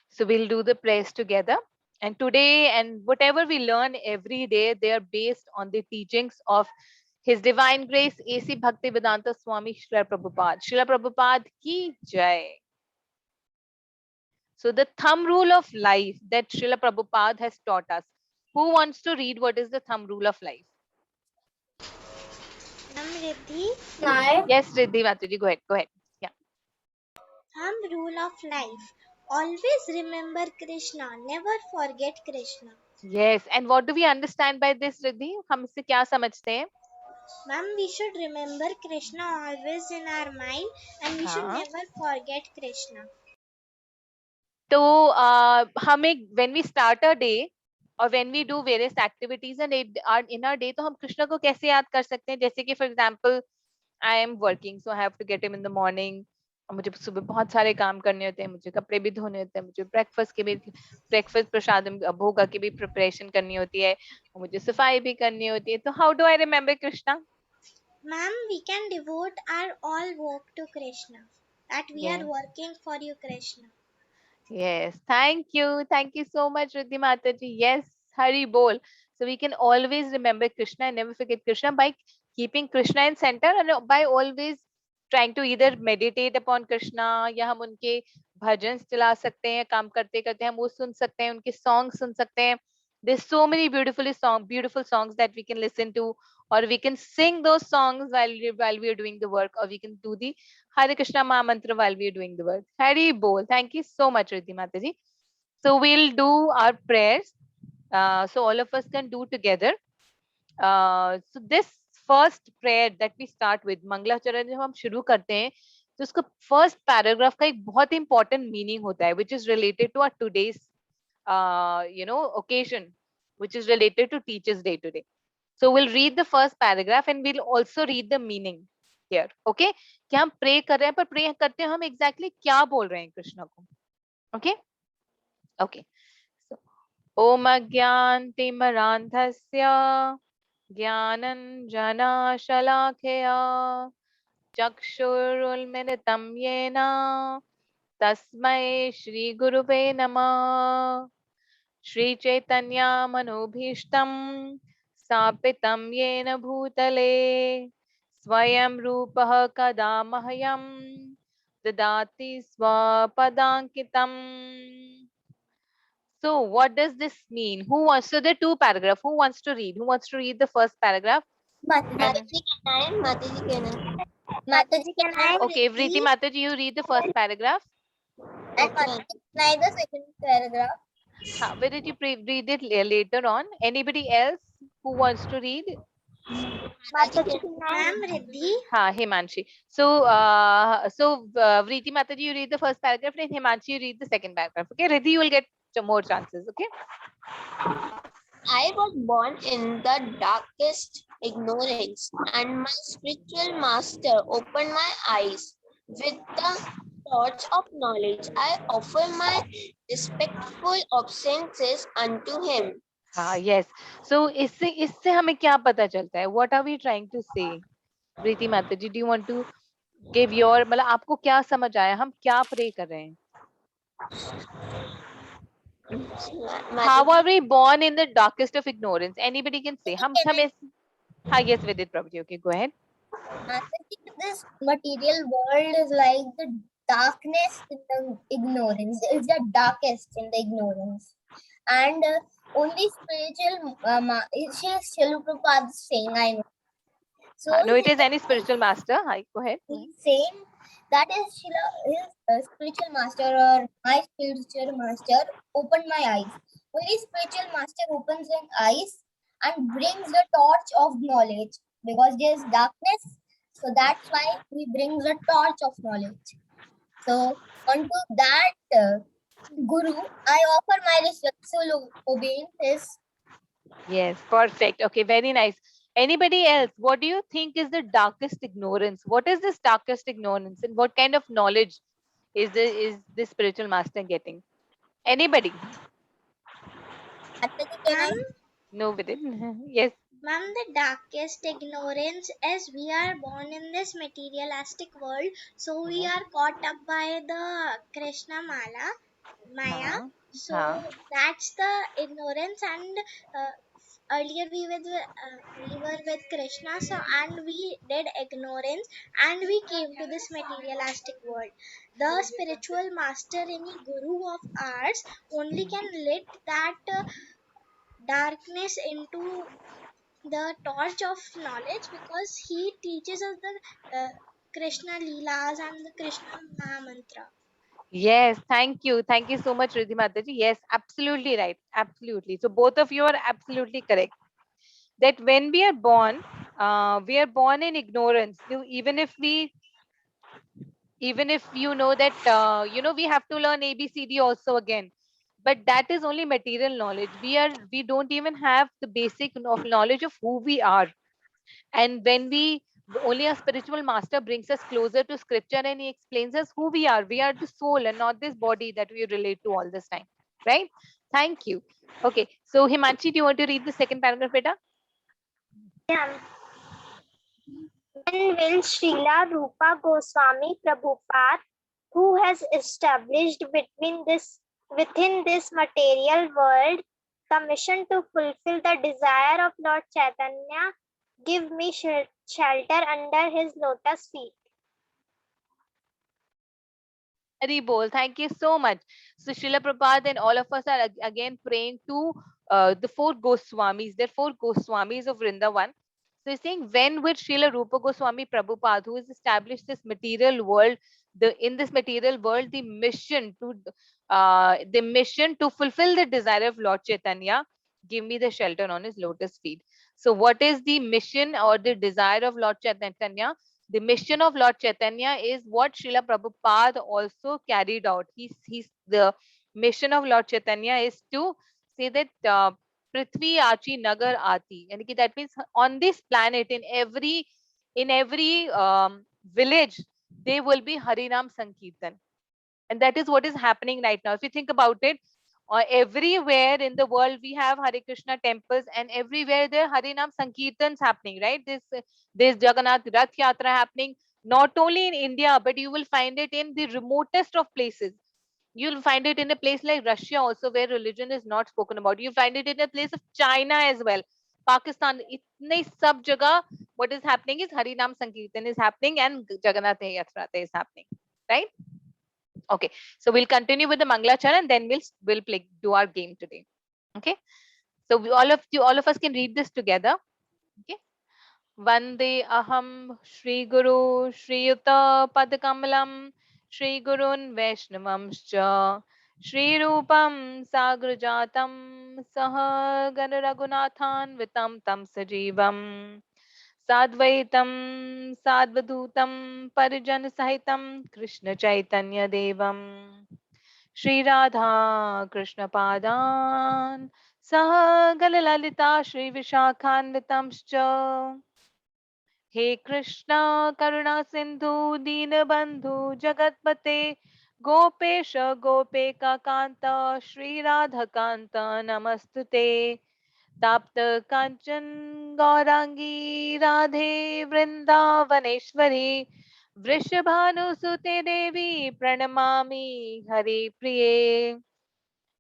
So we'll do the prayers together. And today, and whatever we learn every day, they are based on the teachings of His Divine Grace, A.C. Bhaktivedanta Swami Srila Prabhupada. Srila Prabhupada ki jai. So the thumb rule of life that Srila Prabhupada has taught us. Who wants to read what is the thumb rule of life? Riddhi. Yes, Riddhi Mataji, go ahead. Go ahead. Yeah. Thumb rule of life. Always remember Krishna. Never forget Krishna. Yes. And what do we understand by this, Riddhi? हम इससे क्या समझते हैं? Ma'am, we should remember Krishna always in our mind and we should हाँ. never forget Krishna. तो हमें when we start a day or when we do various activities and in our day, तो हम कृष्ण को कैसे याद कर सकते हैं? जैसे कि for example, I am working, so I have to get him in the morning. और मुझे सुबह बहुत सारे काम करने होते हैं, मुझे कपड़े भी धोने होते हैं, मुझे ब्रेकफास्ट प्रसाद भोगा की भी प्रिपरेशन करनी होती है, मुझे सफाई भी करनी होती है. तो how do I remember Krishna? Ma'am, we can devote our all work to Krishna. That we are Yes. working for you, Krishna. Yes, thank you. Thank you so much, Riddhi Mataji. Yes, Hari Bol. So we can always remember Krishna and never forget Krishna by keeping Krishna in center and by always trying to either meditate upon Krishna या हम उनके भजन चला सकते हैं, काम करते करते हम वो सुन सकते हैं, उनके songs सुन सकते हैं. There's so many beautiful songs that we can listen to, or we can sing those songs while we are doing the work, or we can do the Hare Krishna Maha Mantra while we are doing the work. Hari Bol. Thank you so much, Riddhi Mataji. So we'll do our prayers. So all of us can do together. So this first prayer that we start with, मंगलाचरण जब हम शुरू करते हैं, तो उसका first paragraph का एक बहुत important meaning होता है, which is related to our today's, occasion, which is related to Teachers' Day today. So we'll read the first paragraph and we'll also read the meaning here. Okay? कि हम pray कर रहे हैं, पर pray करते हैं हम exactly क्या बोल रहे हैं कृष्ण को. Okay? Okay. So, Om Agyantimarandhasya ज्ञानञ्जनशलाखया चक्षुरुन्मिलितं येन तस्मै श्रीगुरुवे नमः. श्रीचैतन्यमनोभीष्टं स्थापितं येन भूतले स्वयं रूपः कदा मह्यं ददाति स्वपदाङ्कितम्. So what does this mean? Who wants? So there are two paragraphs. Who wants to read? Who wants to read the first paragraph? Mataji can I? Okay, Vriti Mataji, you read the first paragraph. And Mataji can I the second paragraph? Where did you read it later on? Anybody else who wants to read? Mataji can I? Ma'am, Riddhi. Himanshi. So Vriti Mataji, you read the first paragraph, and Himanshi, you read the second paragraph. Okay, Riddhi, you will get more chances. Okay. I was born in the darkest ignorance, and my spiritual master opened my eyes with the torch of knowledge. I offer my respectful obeisances unto him. Yes. So इससे हमें क्या पता चलता है? What are we trying to say? Vriti Mataji, do you want to give your, मतलब आपको क्या समझ आया? हम क्या pray कर रहे हैं? How are we born in the darkest of ignorance? Anybody can say. Yes, Vidit Prabhuji. Okay, go ahead. This material world is like the darkness in the ignorance. It's the darkest in the ignorance. And only spiritual, Srila Prabhupada is saying, I know. So No, it is any spiritual master. Hi, go ahead. he's saying that is his spiritual master or my spiritual master opened my eyes. Only spiritual master opens his eyes and brings the torch of knowledge because there is darkness. So that's why he brings the torch of knowledge. So unto that Guru, I offer my respectful obeisances. Yes, perfect. Okay, very nice. Anybody else? What do you think is the darkest ignorance? What is this darkest ignorance, and what kind of knowledge is the spiritual master getting? Anybody? Ma'am, No, Vidit. Yes. Ma'am, the darkest ignorance is we are born in this materialistic world, so we are caught up by the Krishna Mala Maya. Huh. So Huh. that's the ignorance, and earlier we were with Krishna, so and we did ignorance, and we came to this materialistic world. The spiritual master, any guru of ours, only can lit that darkness into the torch of knowledge, because he teaches us the Krishna Leelas and the Krishna Mahamantra. Yes, thank you. Thank you so much, Riddhi Mataji. Yes, absolutely right. Absolutely. So both of you are absolutely correct. That when we are born in ignorance. Even if we, even if you know that, we have to learn ABCD also again. But that is only material knowledge. We don't even have the basic of knowledge of who we are. And when we, only a spiritual master brings us closer to scripture and he explains us who we are. We are the soul and not this body that we relate to all this time. Right? Thank you. Okay. So Himanshi, do you want to read the second paragraph, beta? Yeah. When will Srila Rupa Goswami Prabhupada, who has established within this material world the mission to fulfill the desire of Lord Chaitanya, give me shelter under his lotus feet? Hari Bol. Thank you so much. So Srila Prabhupada and all of us are again praying to the four Goswamis. There are four Goswamis of Vrindavan. So he's saying, when would Srila Rupa Goswami Prabhupada, who has established this material world, in this material world, the mission to fulfill the desire of Lord Chaitanya, give me the shelter on his lotus feet. So what is the mission or the desire of Lord Chaitanya? The mission of Lord Chaitanya is what Srila Prabhupada also carried out. The mission of Lord Chaitanya is to say that Prithvi Achi Nagar Ati. And that means on this planet, in every village, there will be Harinam Sankirtan. And that is what is happening right now. If you think about it, everywhere in the world we have Hare Krishna temples, and everywhere there Harinam Sankirtans happening, right? This Jagannath Rath Yatra happening, not only in India, but you will find it in the remotest of places. You'll find it in a place like Russia also, where religion is not spoken about. You find it in a place of China as well. Pakistan, itne sab jagah, what is happening is Harinam Sankirtan is happening and Jagannath Yatra is happening, right? Okay, so we'll continue with the Mangalachara and then we'll do our game today. Okay, so all of us can read this together. Okay, Vande Aham Shri Guru Shri Yuta Padkamalam Shri Gurun Vaishnavamscha Shri Rupam Sagrajatam Saha Gana Raghunathan Vitam Tam Sajivam Sadvaitam Sadvadutam Parijan Sahitam Krishna Chaitanya Devam Shri Radha Krishna Padan Sah Galalita Shri Vishakhanvitamscha He Krishna Karuna Sindhu Deenabandhu Jagatpate Gopesha Gopeka Kanta Shri Radha Kanta Namastute Tapta Kanchan Gaurangi Radhe Vrindavaneshwari Vrishabhanusute Devi Pranamami Hari Priye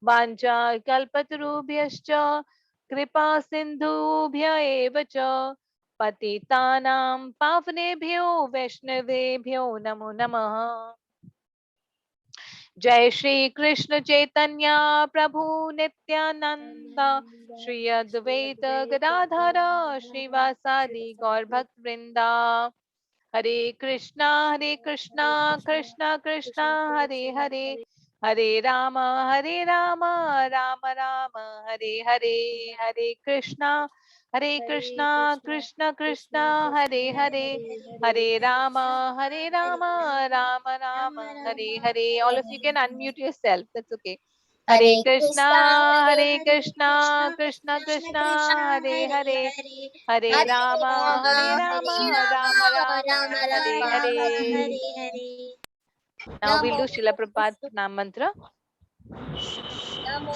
Vancha Kalpatarubhyascha Kripa Sindhubhya eva cha Patitanam Pavnebhyo Vaishnavebhyo Namo Namaha जय श्री कृष्ण चैतन्य प्रभु नित्यानंद श्री अद्वैत गदाधर श्रीवासादि गौर भक्त वृंदा हरे Krishna Krishna Krishna Hare Hare Hare Ram Ram Ram Hare Hare Hare Krishna Krishna Krishna Hare Hare Hare Ram Ram Ram Hare Hare all of you can unmute yourself, that's okay. Hare Krishna, Hare Hare Krishna Krishna, Krishna Krishna Krishna Krishna, Hare Hare Hare Hare, Hare Hare Hare Rama Rama, Hare Rama, Rama Hare Hare Rama Rama, Rama, Rama Rama Rama Hare Rama, Rama, Hare. Hare Hare Hare. Now we'll Namo do Srila Prabhupada Nam Mantra. Namo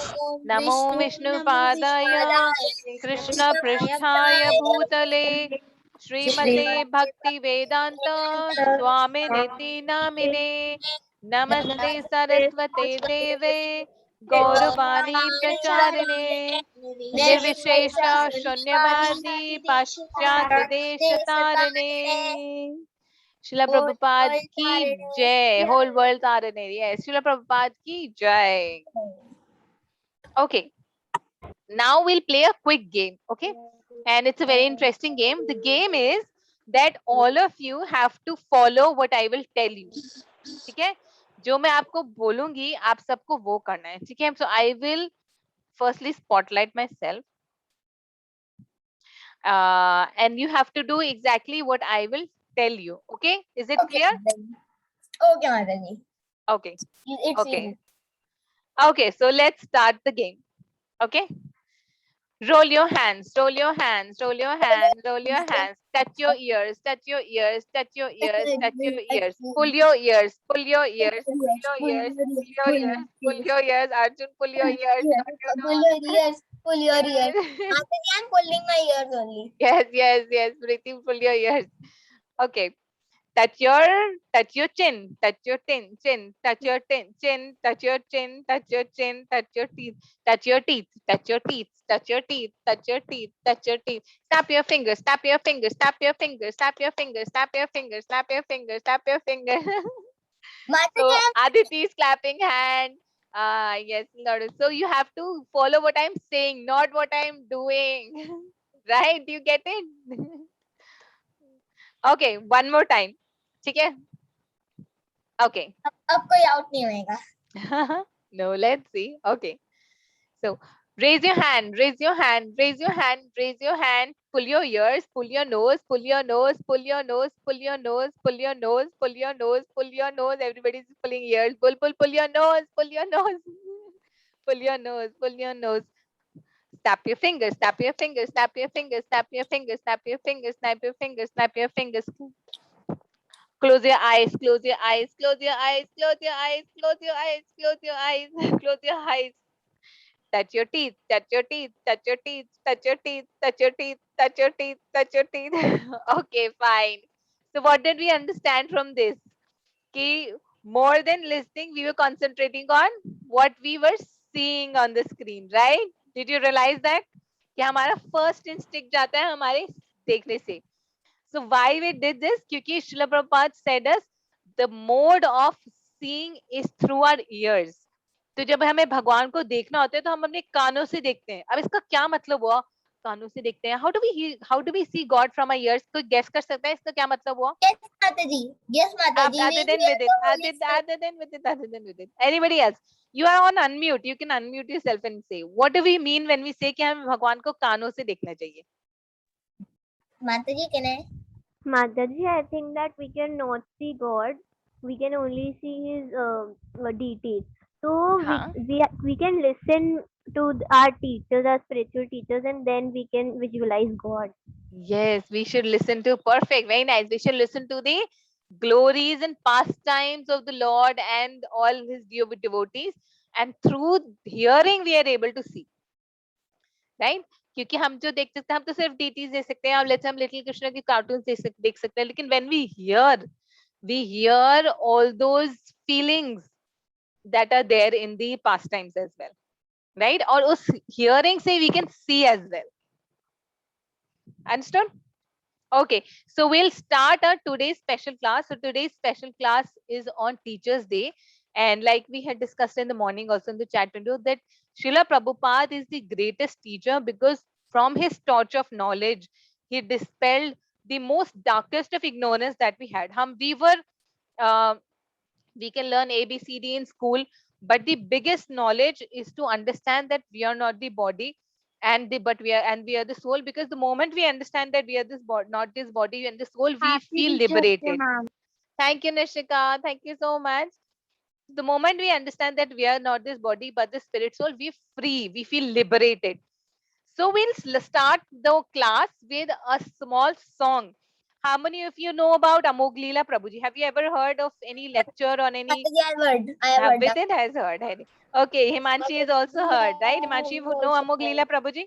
Namo Vishnu Vishnu Namo Padaya Padaya, Vishnupaya Krishna Krishna Krishnapaya Pristhaya Bhutale Bhutale Shri Srimate Bhakti Vedanta Swami Niti Namine नमस्ते सरस्वते देवे गौरवाणी प्रचारिणे निर्विशेष शून्यवादी पाश्चात्य देश तारिणे शिला प्रभुपाद की जय whole world तारिणे yes शिला प्रभुपाद की जय okay now we'll play a quick game okay and it's a very interesting game the game is that all of you have to follow what I will tell you ठीक है जो मैं आपको बोलूंगी आप सबको वो करना है ठीक है so I will firstly spotlight myself and you have to do exactly what I will tell you okay is it Okay, clear okay, Mataji. okay It's okay easy. okay so let's start the game okay roll your hands, roll your hands, roll your hands, roll your hands. Touch your ears, touch your ears, touch your ears, touch your ears. Pull your ears, pull your ears, pull your ears, pull your ears, pull your ears. Arjun, pull your ears. Pull your ears. Pull your ears. Arjun. Mataji, I'm pulling my ears only. Yes, yes, yes. Preeti, pull your ears. Okay. Touch your chin, touch your chin, touch your chin, touch your chin, touch your chin, touch your teeth, touch your teeth, touch your teeth, touch your teeth, touch your teeth, touch your teeth. Snap your fingers, snap your fingers, snap your fingers, snap your fingers, snap your fingers, snap your fingers, snap your fingers. Mataji, So Aditi is clapping hand. Yes, Lord. So you have to follow what I'm saying, not what I'm doing. Right? Do you get it? Okay, one more time. ठीक है? Okay. अब कोई out नहीं होएगा. No, let's see. Okay. So raise your hand, raise your hand, raise your hand, raise your hand. Pull your ears, pull your nose, pull your nose, pull your nose, pull your nose, pull your nose, pull your nose, pull your nose. Everybody's pulling ears. Pull your nose, pull your nose. Pull your nose, pull your nose. Snap your fingers, snap your fingers, snap your fingers, snap your fingers, snap your fingers, snap your fingers, snap your fingers. Close your eyes, close your eyes, close your eyes, close your eyes, close your eyes, close your eyes, close your eyes. Touch your teeth, touch your teeth, touch your teeth, touch your teeth, touch your teeth, touch your teeth, touch your teeth. Okay, fine. So what did we understand from this? Ki more than listening, we were concentrating on what we were seeing on the screen, right? Did you realize that? कि हमारा first instinct जाता है हमारे देखने से. So why we did this? क्योंकि Srila Prabhupada said us the mode of seeing is through our ears. तो जब हमें भगवान को देखना होता है तो हम अपने कानों से देखते हैं. अब इसका क्या मतलब हुआ? कानों से देखते हैं. How do we see God from our ears? कोई guess कर सकता है इसका क्या मतलब हुआ? Yes, Mataji. Yes, Mataji. Other than with it, other than with it. Anybody else? You are on unmute. You can unmute yourself and say. What do we mean when we say कि हमें भगवान को कानों से देखना चाहिए? Mataji, can I? Mataji, I think that we cannot see God. We can only see His deities. So हाँ. we can listen to our teachers, our spiritual teachers, and then we can visualize God. Yes, we should listen to perfect. Very nice. We should listen to the glories and pastimes of the Lord and all his devotees. And through hearing, we are able to see. Right? क्योंकि हम जो देख सकते हैं हम तो सिर्फ deities देख सकते हैं अब लेट्स हम लिटिल कृष्णा की कार्टून देख सकते हैं लेकिन when we hear all those feelings that are there in the pastimes as well right और उस hearing से we can see as well understood okay so we'll start our today's special class so today's special class is on teachers day and like we had discussed in the morning also in the chat window that Srila Prabhupada is the greatest teacher because from his torch of knowledge, he dispelled the most darkest of ignorance that we had. Uh, we can learn A, B, C, D in school, but the biggest knowledge is to understand that we are not the body but we are the soul because the moment we understand that we are this body, not this body and the soul, we feel liberated. Thank you, Nishika. Thank you so much. The moment we understand that we are not this body but the spirit soul, we free, we feel liberated. So we'll start the class with a small song. How many of you know about Amoglila Prabhuji? Have you ever heard of any lecture on any? Mataji, I have heard. Within has heard. Okay, Himanshi has also heard, right? Himanshi, you know Amoglila Prabhuji?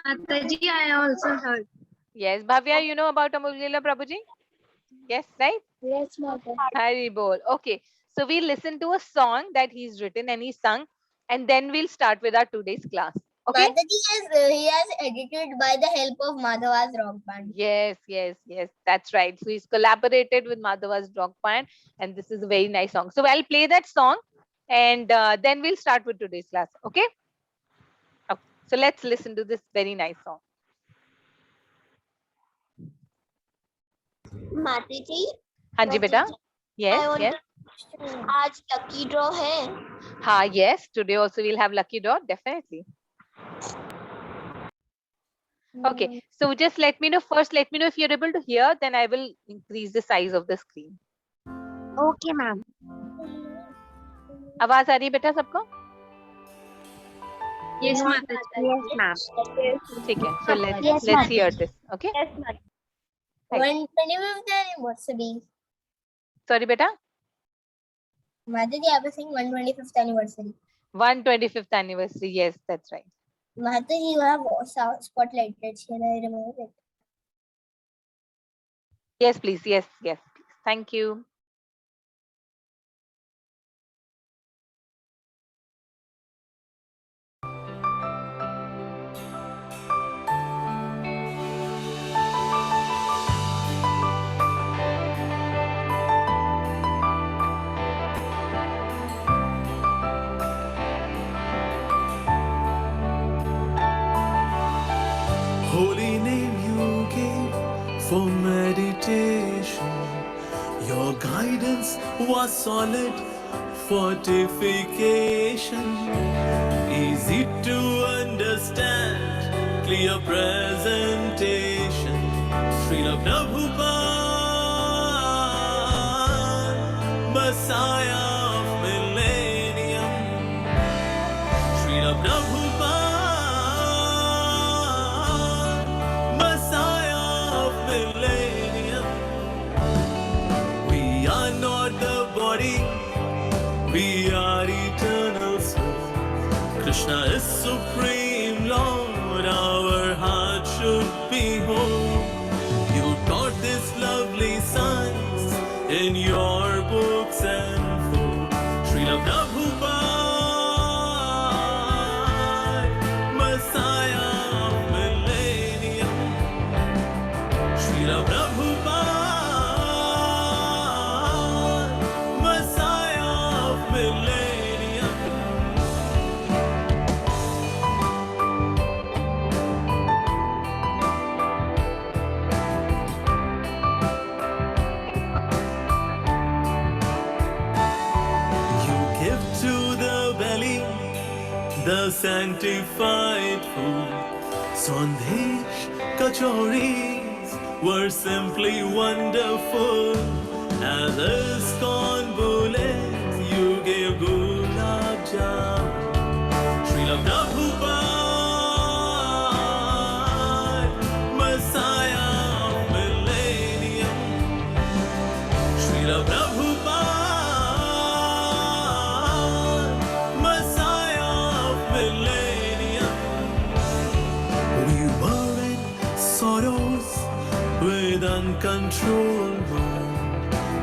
Mataji, I also heard. Yes, Bhavya, you know about Amoglila Prabhuji? Yes, right? Yes, Mataji. Hari bol. Okay. So we'll listen to a song that he's written and he sung, and then we'll start with our today's class. Okay? Mataji he has edited by the help of Madhava's rock band. Yes, yes, yes. That's right. So he's collaborated with Madhava's rock band, and this is a very nice song. So I'll play that song, and then we'll start with today's class. Okay? Okay. So let's listen to this very nice song. माताजी हाँ जी बेटा. Yes, yes. आज lucky draw है. हाँ, yes. Today also we'll have lucky draw, definitely. Okay, so just let me know first. Let me know if you're able to hear. Then I will increase the size of the screen. Okay, ma'am. आवाज आ रही है बेटा सबको? Yes, Mataji. Yes, ma'am. ठीक है. So Yes, let's ma'am. hear this. Okay. Yes, ma'am. 125th anniversary. Sorry बेटा. Mataji, I was saying 125th anniversary. 125th anniversary. Yes, that's right. Mataji, you have spotlight. Shall I remove it? Yes, please. Yes, yes. Please. Thank you. Holy name you gave for meditation. Your guidance was solid fortification. Easy to understand, clear presentation. Srila Prabhupada, Messiah of millennium. Srila Prabhupada, Messiah of millennium. We are not the body, we are eternal soul. Krishna is supreme Lord, our heart should be whole. You taught this lovely science in your books and full. Srila Prabhupada, Messiah of millennium. Srila Prabhupada, Messiah of millennium. You give to the belly the sanctified food. Sandesh kachoris were simply wonderful. As ISKCON bullets, you gave gulab jam. Srila Prabhupada, Messiah of millennium. Srila Prabhupada, Messiah of millennium. We were in sorrows with uncontrolled mind.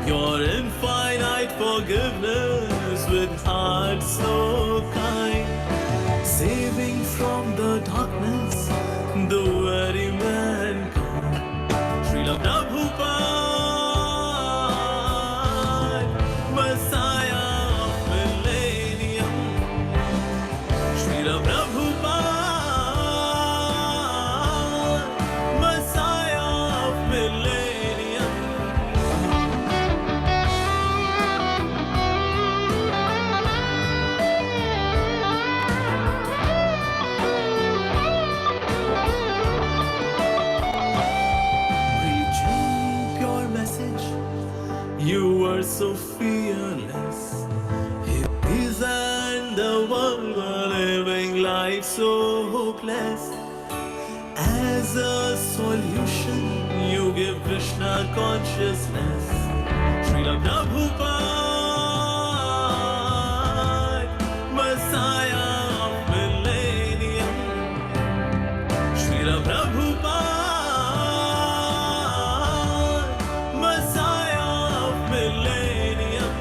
Your infinite forgiveness with heart so kind. Saving from the darkness the very mankind. Srila Prabhupada, Messiah of millennium. Srila Prabhupada, Messiah of millennium. Preaching pure message, you were so fearless. Hippies and the world were living life so hopeless. As a solution, you give Krishna consciousness. Srila Prabhupada, Messiah of millennium. Srila Prabhupada, Messiah of millennium.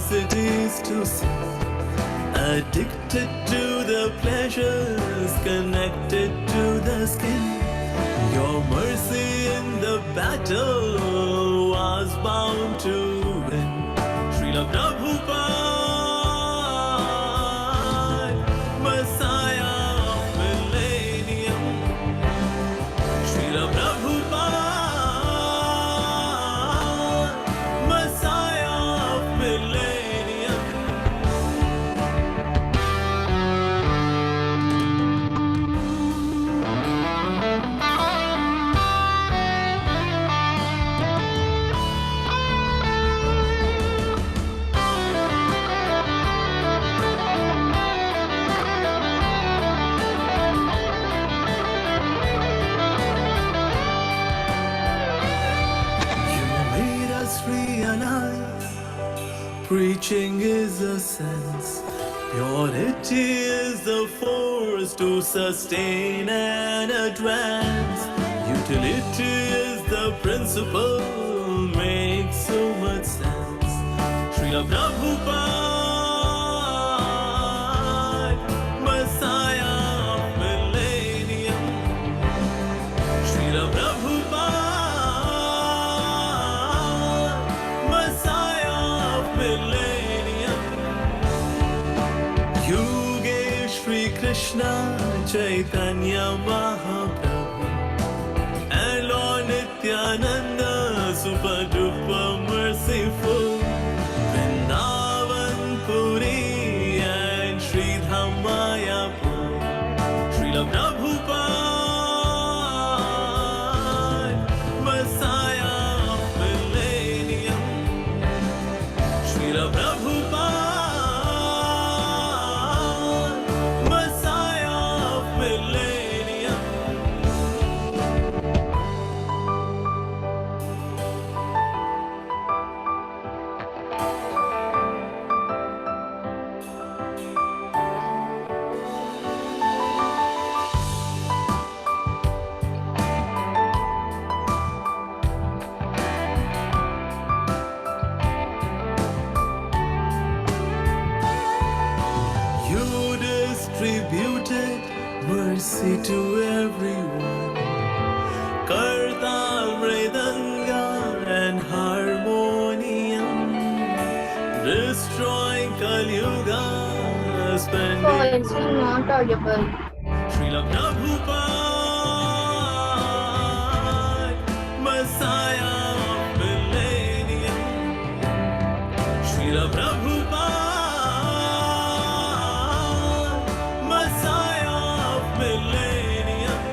cities to see, addicted to the pleasures connected to the skin. Your mercy in the battle was bound to win. Srila Prabhupada, Messiah of Millennium. Srila Prabhupada, Messiah of Millennium. You made us realize preaching is a sense. Purity is the force to sustain and advance. Utility is the principle, makes so much sense. Srila Prabhupada, Messiah of Millennium. Srila Prabhupada, Messiah of Millennium. You gave Shri Krishna Chaitanya Mahaprabhu and Lord Nityananda, super duper merciful. Vrindavan Puri and Sri Dhamayapur. Srila Prabhupada, Messiah of Millennium. Srila Prabhupada, Messiah of Millennium. You distributed mercy to everyone. Karta, Mridanga, and harmonium. Destroying Kali Yuga, spending. It's not audible. Srila Prabhupada, Messiah of Millennium. Srila Prabhupada, Messiah of Millennium.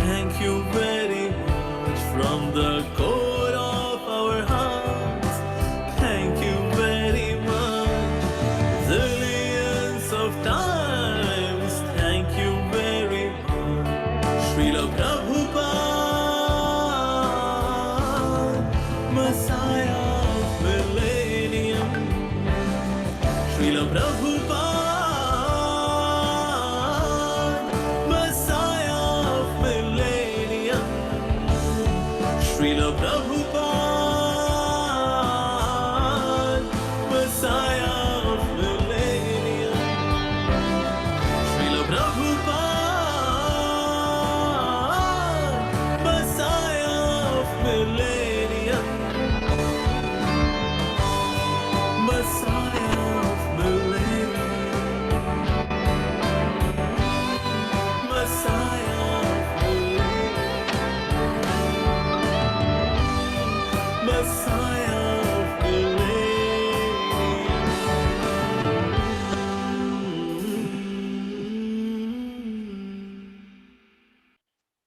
Thank you very much from the core of our hearts. Thank you very much. Zillions of times, thank you very much. Srila Prabhupada, Messiah of Millennium. Srila Prabhupada, Messiah of Millennium. Srila Prabhupada, Messiah of Millennium. Srila Prabhupada, Messiah of Millennium. Messiah of Millennium. Messiah of Millennium. Messiah of Millennium.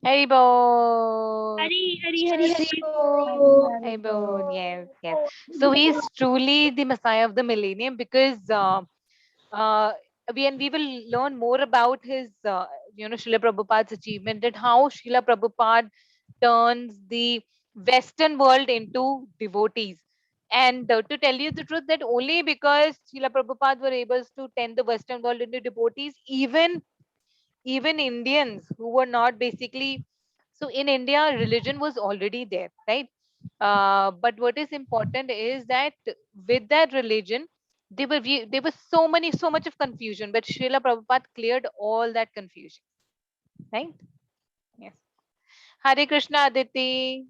Hari Bol. Hari, Hari, Hari, Hari. Hari Bol. Yes, yes. So he's truly the Messiah of the millennium because uh, we will learn more about his, Srila Prabhupada's achievement and how Srila Prabhupada turns the Western world into devotees. And to tell you the truth, that only because Srila Prabhupada were able to turn the Western world into devotees, even Indians who were not basically, so in India, religion was already there, right? But what is important is that with that religion, there was so much of confusion, but Srila Prabhupada cleared all that confusion. Right? Yes. Hare Krishna, Aditi.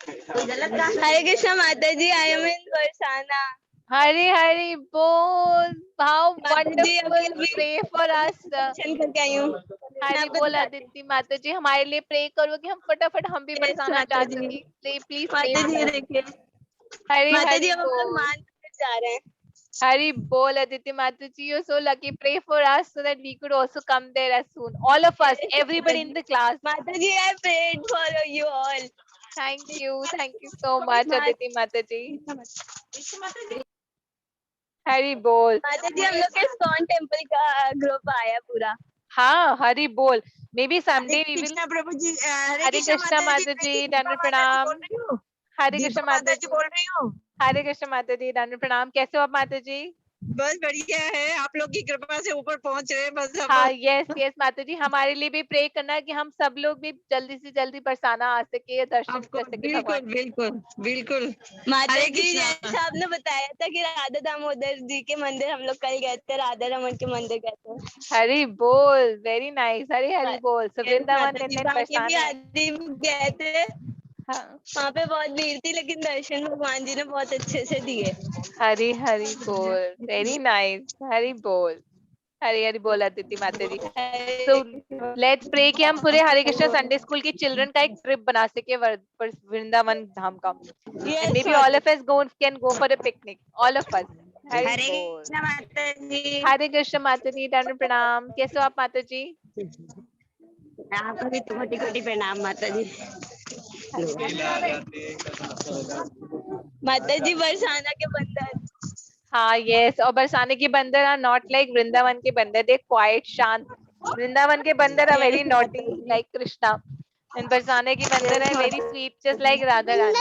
Hare Krishna Mataji, I am in Varsana. Hare Hare Bol. How Mataji, अभी wonderful. अभी Pray for us. दर्शन करके आई हूँ. मैं हरि आपको बोल दिखाती हूँ. आदित्य माता जी, हमारे लिए प्रे करो कि हम फटाफट हम भी Yes, बरसाना जा माताजी. सके. प्लीज प्रे माताजी फॉर ये अस. देखिए. हरि माताजी हरि अब हम लोग बोल. मान जा रहे हैं. Hari bol Aditi Mataji, you're so lucky. Pray for us so that we could also come there as soon. All of us, Yes, everybody in माताजी. the class. माताजी, I prayed for you all. Thank you. Thank you so much, Aditi Mataji. Hari bol. माताजी हम लोग के स्कॉन temple का group आया पूरा. हाँ, Hari bol. Maybe someday we will. Krishna Prabhu ji. Hare Hare Krishna Mataji, Dandavat Pranam. Hare Krishna Mataji. बोल रही हूँ. Hare Krishna Mataji, Dandavat Pranam. कैसे हो आप माताजी? बस बढ़िया है. आप लोग की कृपा से ऊपर पहुंच रहे हैं. बस हाँ, यस माताजी, हमारे लिए भी प्रे करना कि हम सब लोग भी जल्दी से जल्दी बरसाना आ सके, दर्शन कर सके बिल्कुल भगवान. बिल्कुल बिल्कुल. माता जी जैसा आपने बताया था कि राधा दामोदर जी के मंदिर हम लोग कल गए थे, राधा रमन के मंदिर गए थे. हरि बोल. Very nice. हरि बोल. So वृंदावन माता and जी then बाकी भी बरसाना. आदि गए थे. हाँ. वहाँ पे बहुत भीड़ थी लेकिन दर्शन भगवान जी ने बहुत अच्छे से दिए. हरि बोल. Very nice. हरि बोल. हरि बोल Aditi माता जी. So let's pray कि हम पूरे हरे कृष्णा संडे स्कूल के चिल्ड्रन का एक ट्रिप बना सके वृंदावन धाम का. And yes maybe all of us can go for a picnic. All of us. Hari Hare बोल. कृष्णा माता जी. हरे कृष्ण माता जी, दंड प्रणाम. कैसे हो आप माता जी? आपको भी कोटि कोटि प्रणाम माता जी. हरे कृष्ण. माता जी बरसाना के बंधन. हाँ, यस. और बरसाने के बंदर आर नॉट लाइक वृंदावन के बंदर. दे क्वाइट शांत. वृंदावन के बंदर आर वेरी यस नॉटी माता जी. लाइक कृष्णा. एंड बरसाने के बंदर यस आर वेरी माता sweet just like Radha Rani.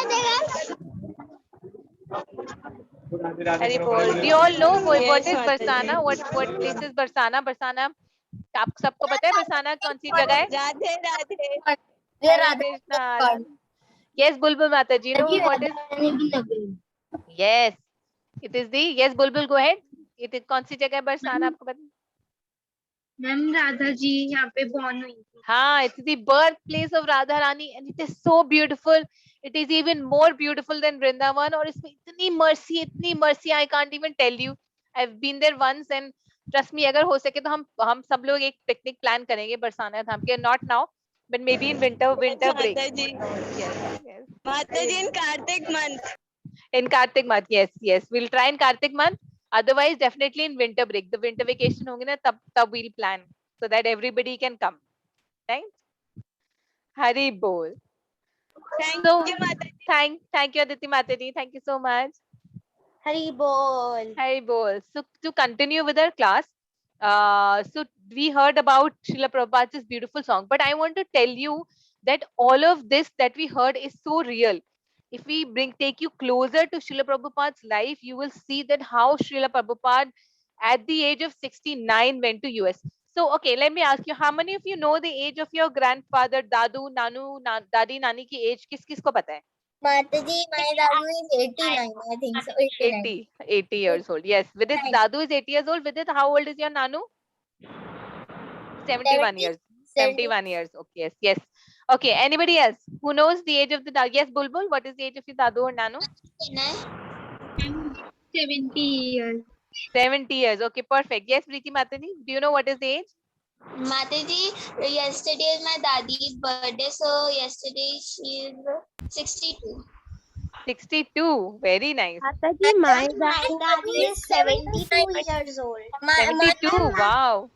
Hari बोल. Do you all know what yes is माता जी. Barsana? What place is Barsana? Barsana आप सबको पता है बरसाना कौन सी जगह है? राधे राधे. ये हरे राधा कृष्णा. गॉड. Yes, बुलबुल माता जी. You know ये what is? राधा रानी की नगरी. Yes, it is the. Yes, Bulbul go ahead. It is कौन सी जगह है बरसाना आपको पता? मैम राधा जी यहाँ पे बॉर्न हुई थी. हाँ, it's the birthplace of Radha Rani and it is so beautiful. It is even more beautiful than Vrindavan. और इसमें इतनी mercy, I can't even tell you. I've been there once and trust me, अगर हो सके तो हम सब लोग एक पिकनिक प्लान करेंगे बरसाना धाम के. Not now, but maybe in winter yes break. Mata ji. Yes, yes. Mata ji in Kartik month. In Kartik month, yes. We'll try in Kartik month. Otherwise, definitely in winter break. The winter vacation होंगे ना तब we'll plan so that everybody can come. Right? Hari bol. Thank So you माता जी. thank you Aditi Mataji. Thank you so much. Hari bol. Hari bol. So to continue with our class, so we heard about Srila Prabhupada's beautiful song, but I want to tell you that all of this that we heard is so real. If we take you closer to Srila Prabhupada's life, you will see that how Srila Prabhupada at the age of 69 went to US. So okay, let me ask you, how many of you know the age of your grandfather, Dadu, Nanu, Dadi, Nani की age किस को पता है? माता जी, my dadu is 89, I think so. 89. 80 years old. Yes, Vidit's Dadu is 80 years old. Vidit, how old is your Nanu? 71 years. 71 years. Okay, yes. Okay, anybody else who knows the age of the Dadu? Yes, Bulbul, what is the age of your Dadu or Nanu? 70 years. 70 years. Okay, perfect. Yes, Preeti Mataji, do you know what is the age? Mataji, yesterday is my dadi's birthday, so yesterday she is 62. 62. Very nice. Mataji, my My dadu daddy is 72 years old. 72. Wow.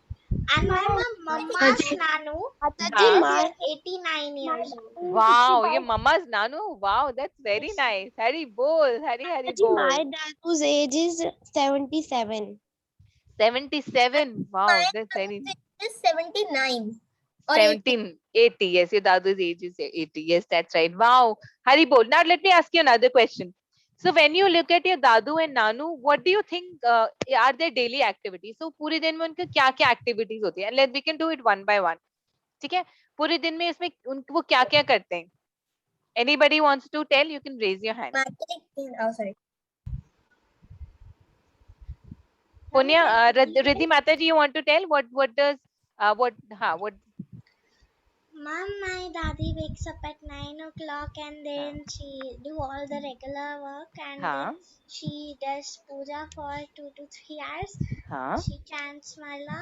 And my mama's Nanu Mataji, Huh? my 89 years old. Wow, your mama's Nanu. Wow, that's very nice. Hari bol. Hari Mataji, bol. my dadu's age is 77. 77. Wow, that's very Is 79 or 17, 80. Yes, your Dadu's age is 80. Yes, that's right. Wow. Hari bol. Now let me ask you another question. So when you look at your Dadu and Nanu, what do you think are their daily activities? So पूरे दिन में उनके क्या क्या activities होती है? And we can do it one by one. ठीक है? पूरे दिन में इसमें वो क्या क्या करते हैं? Anybody wants to tell, you can raise your hand. Oh, sorry. Punya, Ma'am, can you repeat Riddhi it? Mataji, you want to tell what does what Ma'am, my daddy wakes up at 9 o'clock and ha then she do all the regular work and then ha she does puja for 2 to 3 hours. ha She chants mala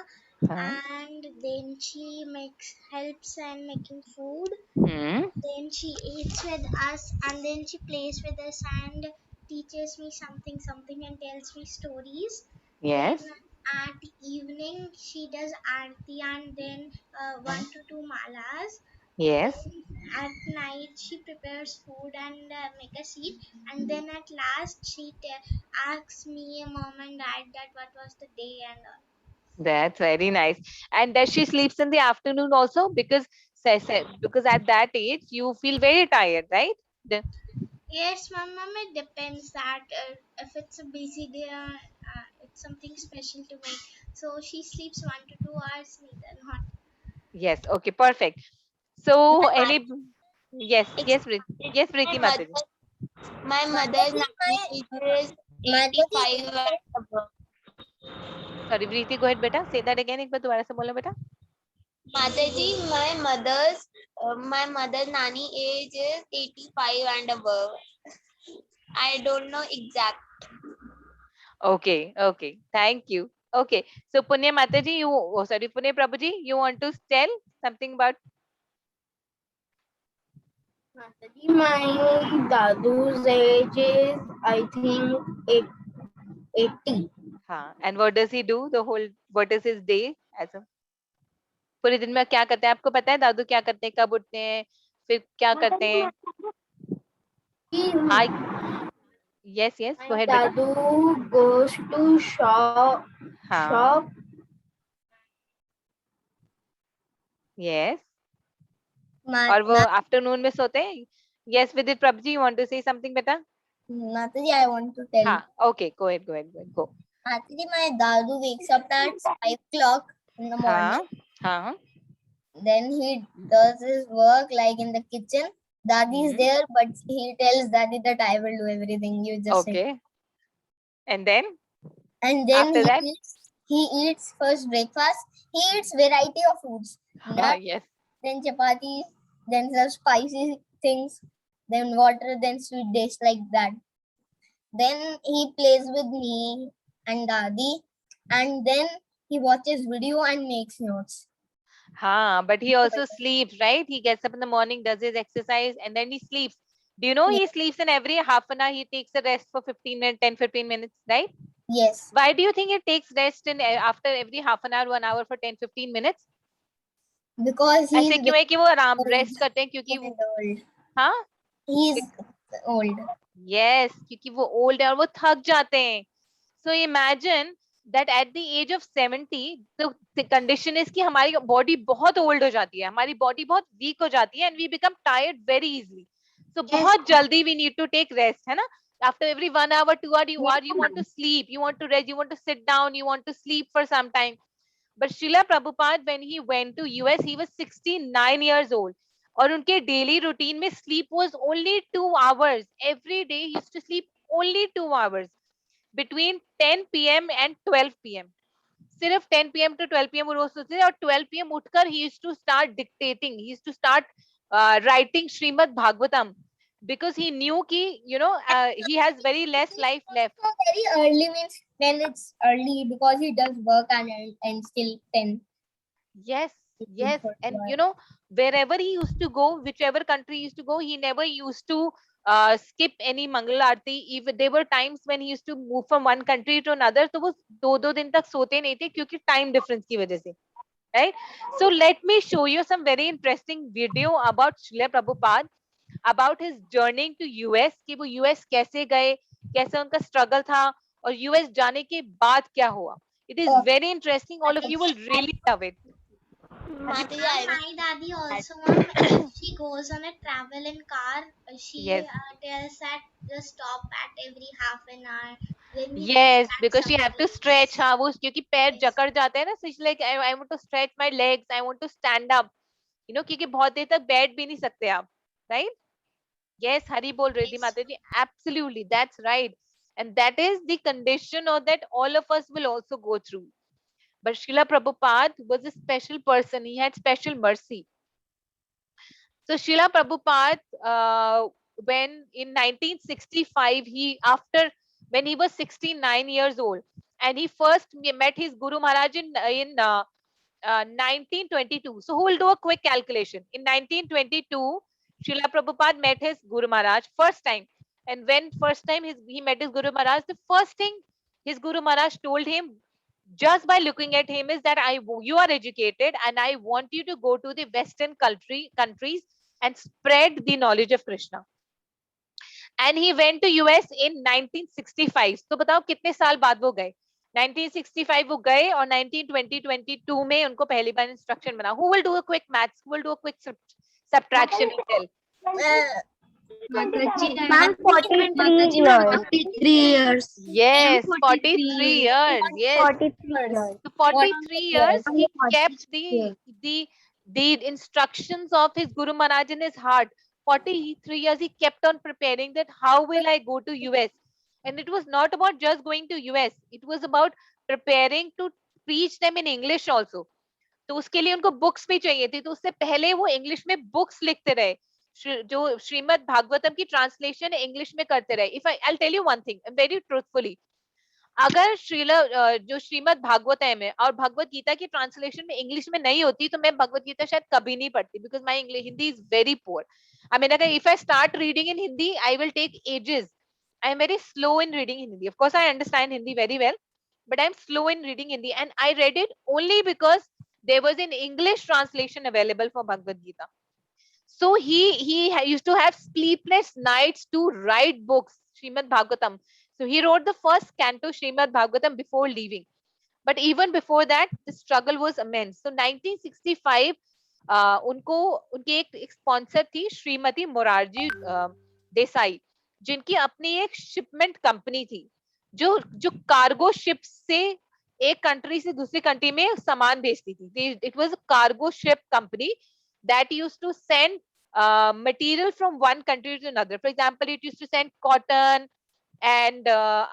ha and then she makes helps in making food. hmm Then she eats with us and then she plays with us and teaches me something and tells me stories. Then yes at evening she does aarti and then one to two malas. yes Then at night she prepares food and make us eat. And then at last she asks me, mom and dad, that what was the day and all. that's very nice. And does she sleeps in the afternoon also? Because because at that age you feel very tired, right? The- Yes, mom, it depends that if it's a busy day, it's something special to make. So she sleeps 1 to 2 hours, neither not. yes, okay, perfect. So My any yes, ex- yes, yes, my Preeti Mataji. mother, my mother's Mataji, nanny age is Mataji, 85 and above. Sorry, Preeti, go ahead, beta. Say that again. एक बार दोबारा से बोलो बेटा. Mataji, my mother's nanny age is 85 and above. I don't know exact. Okay, okay. Thank you. Okay. So Punya Mataji, sorry, Punya Prabhuji, you want to tell something about Mataji, my dadu's age is, I think, 80. and what does he do the whole what is his day as a पूरे दिन में क्या करते हैं आपको पता है दादू क्या करते हैं कब उठते हैं फिर क्या करते हैं हाँ yes yes go My ahead बेटा dadu goes to हाँ shop. यस और वो Mataji, आफ्टरनून में सोते हैं yes Vidit Prabhu ji you want to say something बेटा I want to tell. हाँ okay go ahead go Mataji, my dadu wakes up at 5 o'clock in the morning. हाँ हाँ Then he does his work like in the kitchen. Daddy is there, but he tells Daddy that I will do everything. You just say. okay and then And then after that he eats first breakfast. He eats variety of foods. Nuts, yes then chapati, then some spicy things, then water, then sweet dish like that. Then he plays with me and Daddy, and then he watches video and makes notes. but he also sleeps, right? He gets up in the morning, does his exercise, and then he sleeps. Do you know he sleeps in every half an hour? He takes a rest for 15 minutes, 10, 15 minutes, right? Yes. Why do you think he takes rest in after every half an hour, 1 hour for 10, 15 minutes? Because ऐसे he's क्यों है कि वो आराम old. Rest करते हैं क्योंकि Old. हाँ He's old. yes क्योंकि वो ओल्ड है और वो थक जाते हैं so imagine that at the age of 70 the condition is कि हमारी बॉडी बहुत ओल्ड हो जाती है हमारी बॉडी बहुत वीक हो जाती है and we become tired very easily so बहुत जल्दी we need to take rest है ना after every 1 hour 2 hour you want to sleep you want to rest you want to sit down you want to sleep for some time but Srila Prabhupada when he went to US he was 69 years old और उनके daily routine में sleep was only 2 hours every day he used to sleep only 2 hours between 10 p.m. and 12 p.m. सिर्फ 10 p.m. to 12 p.m. वो रोज सोचते थे और 12 p.m. उठकर he used to start dictating he used to start writing Srimad Bhagavatam because he knew कि he has very less life left. So very early means when it's early because he does work and still 10. Yes, yes. And wherever he used to go, whichever country he used to go, he never used to skip any Mangal Aarti. Even there were times when he used to move from one country to another, तो वो दो दिन तक सोते नहीं थे क्योंकि time difference की वजह से. Right? So let me show you some very interesting video about Srila Prabhupada, about his journey to US, कि वो US कैसे गए, कैसे उनका struggle था, और US जाने के बाद क्या हुआ. It is very interesting. All of you will really love it. Mataji, Ma'am, I my daddy will. also, ma'am, if she goes on a travel in car, she Yes. tells that just stop at every half an hour. Then we rest Yes, at because some she have to place. stretch. हाँ वो क्योंकि पैर Yes. जकड़ जाते हैं ना, so she's like I want to stretch my legs, I want to stand up. क्योंकि बहुत देर तक बैठ भी नहीं सकते आप, right? Yes, Hari bol Riddhi Mataji. Absolutely, that's right. And that is the condition or that all of us will also go through. But Srila Prabhupada was a special person. He had special mercy. So Srila Prabhupada, when in 1965, when he was 69 years old, and he first met his Guru Maharaj in 1922. So who will do a quick calculation? In 1922, Srila Prabhupada met his Guru Maharaj first time. And when first time he met his Guru Maharaj, the first thing his Guru Maharaj told him just by looking at him is that you are educated and I want you to go to the Western countries and spread the knowledge of Krishna. And he went to US in 1965. तो बताओ कितने साल बाद वो गए? 1965 वो गए और 1922 में उनको पहली बार इंस्ट्रक्शन बना. Who will do a quick maths? Who will do a quick subtraction and tell? Ma'am, 43 years. 43 years. Yes, 43 43 years. Yes. 43 years. So 43 years he kept 43 the instructions of his Guru Maharaj in his heart. 43 years he kept on preparing that how will I go to US? And it was not about just going to US. It was about preparing to preach them in English also. तो उसके लिए उनको books भी चाहिए थी, तो उससे पहले वो इंग्लिश में बुक्स लिखते रहे. जो श्रीमद् भागवतम की ट्रांसलेशन इंग्लिश में करते रहे. If I tell you one thing very truthfully, अगर जो श्रीमद् भागवतम है और भगवत गीता की ट्रांसलेशन में इंग्लिश में नहीं होती तो मैं भगवत गीता शायद कभी नहीं पढ़ती, because my English Hindi is very poor. I mean अगर if I start reading in Hindi I will take ages. I am very slow in reading Hindi. Of course I understand Hindi very well, but I'm slow in reading Hindi, and I read it only because there was an English translation available for Bhagavad Gita. So he used to have sleepless nights to write books, Srimad Bhagavatam. So he wrote the first canto Srimad Bhagavatam before leaving. But even before that, the struggle was immense. So 1965, उनकी एक sponsor थी श्रीमती मोरारजी देसाई, जिनकी अपनी एक shipment company थी, जो जो cargo ship से एक कंट्री से दूसरी कंट्री में सामान भेजती थी. It was a cargo ship company that used to send material from one country to another. For example, it used to send cotton and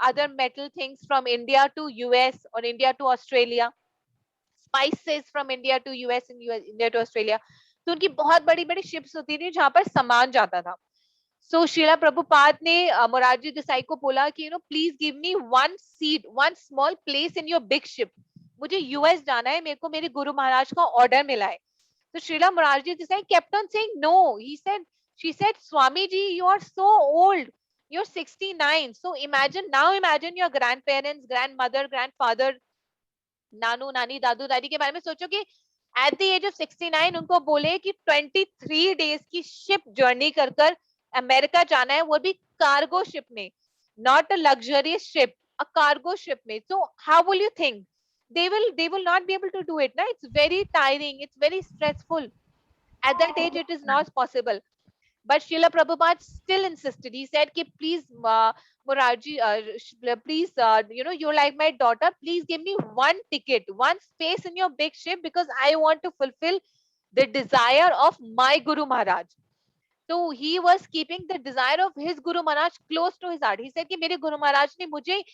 other metal things from India to US or India to Australia, spices from India to US and India to Australia. तो उनकी बहुत बड़ी बड़ी ships होती थी जहां पर सामान जाता था. So Srila Prabhupada ने मोरारजी देसाई को बोला कि please give me one seat, one small place in your big ship. मुझे US जाना है, मेरे को मेरे गुरु महाराज का ऑर्डर मिला है. So Srila Morarji Desai kept on saying no. She said, Swamiji, you are so old. You're 69. So imagine your grandparents, grandmother, grandfather, नानू नानी दादू दादी के बारे में सोचो कि at the age of 69 उनको बोले कि 23 days की ship journey कर कर अमेरिका जाना है, वो भी कार्गो शिप में, not a luxurious ship, a cargo ship में. So how will you think? They will not be able to do it. No? It's very tiring. It's very stressful. At that age, it is not possible. But Srila Prabhupada still insisted. He said, "Ki please, Morarji, please, you're like my daughter. Please give me one ticket, one space in your big ship because I want to fulfill the desire of my Guru Maharaj." So he was keeping the desire of his Guru Maharaj close to his heart. He said कि मेरे गुरु महाराज ने मुझे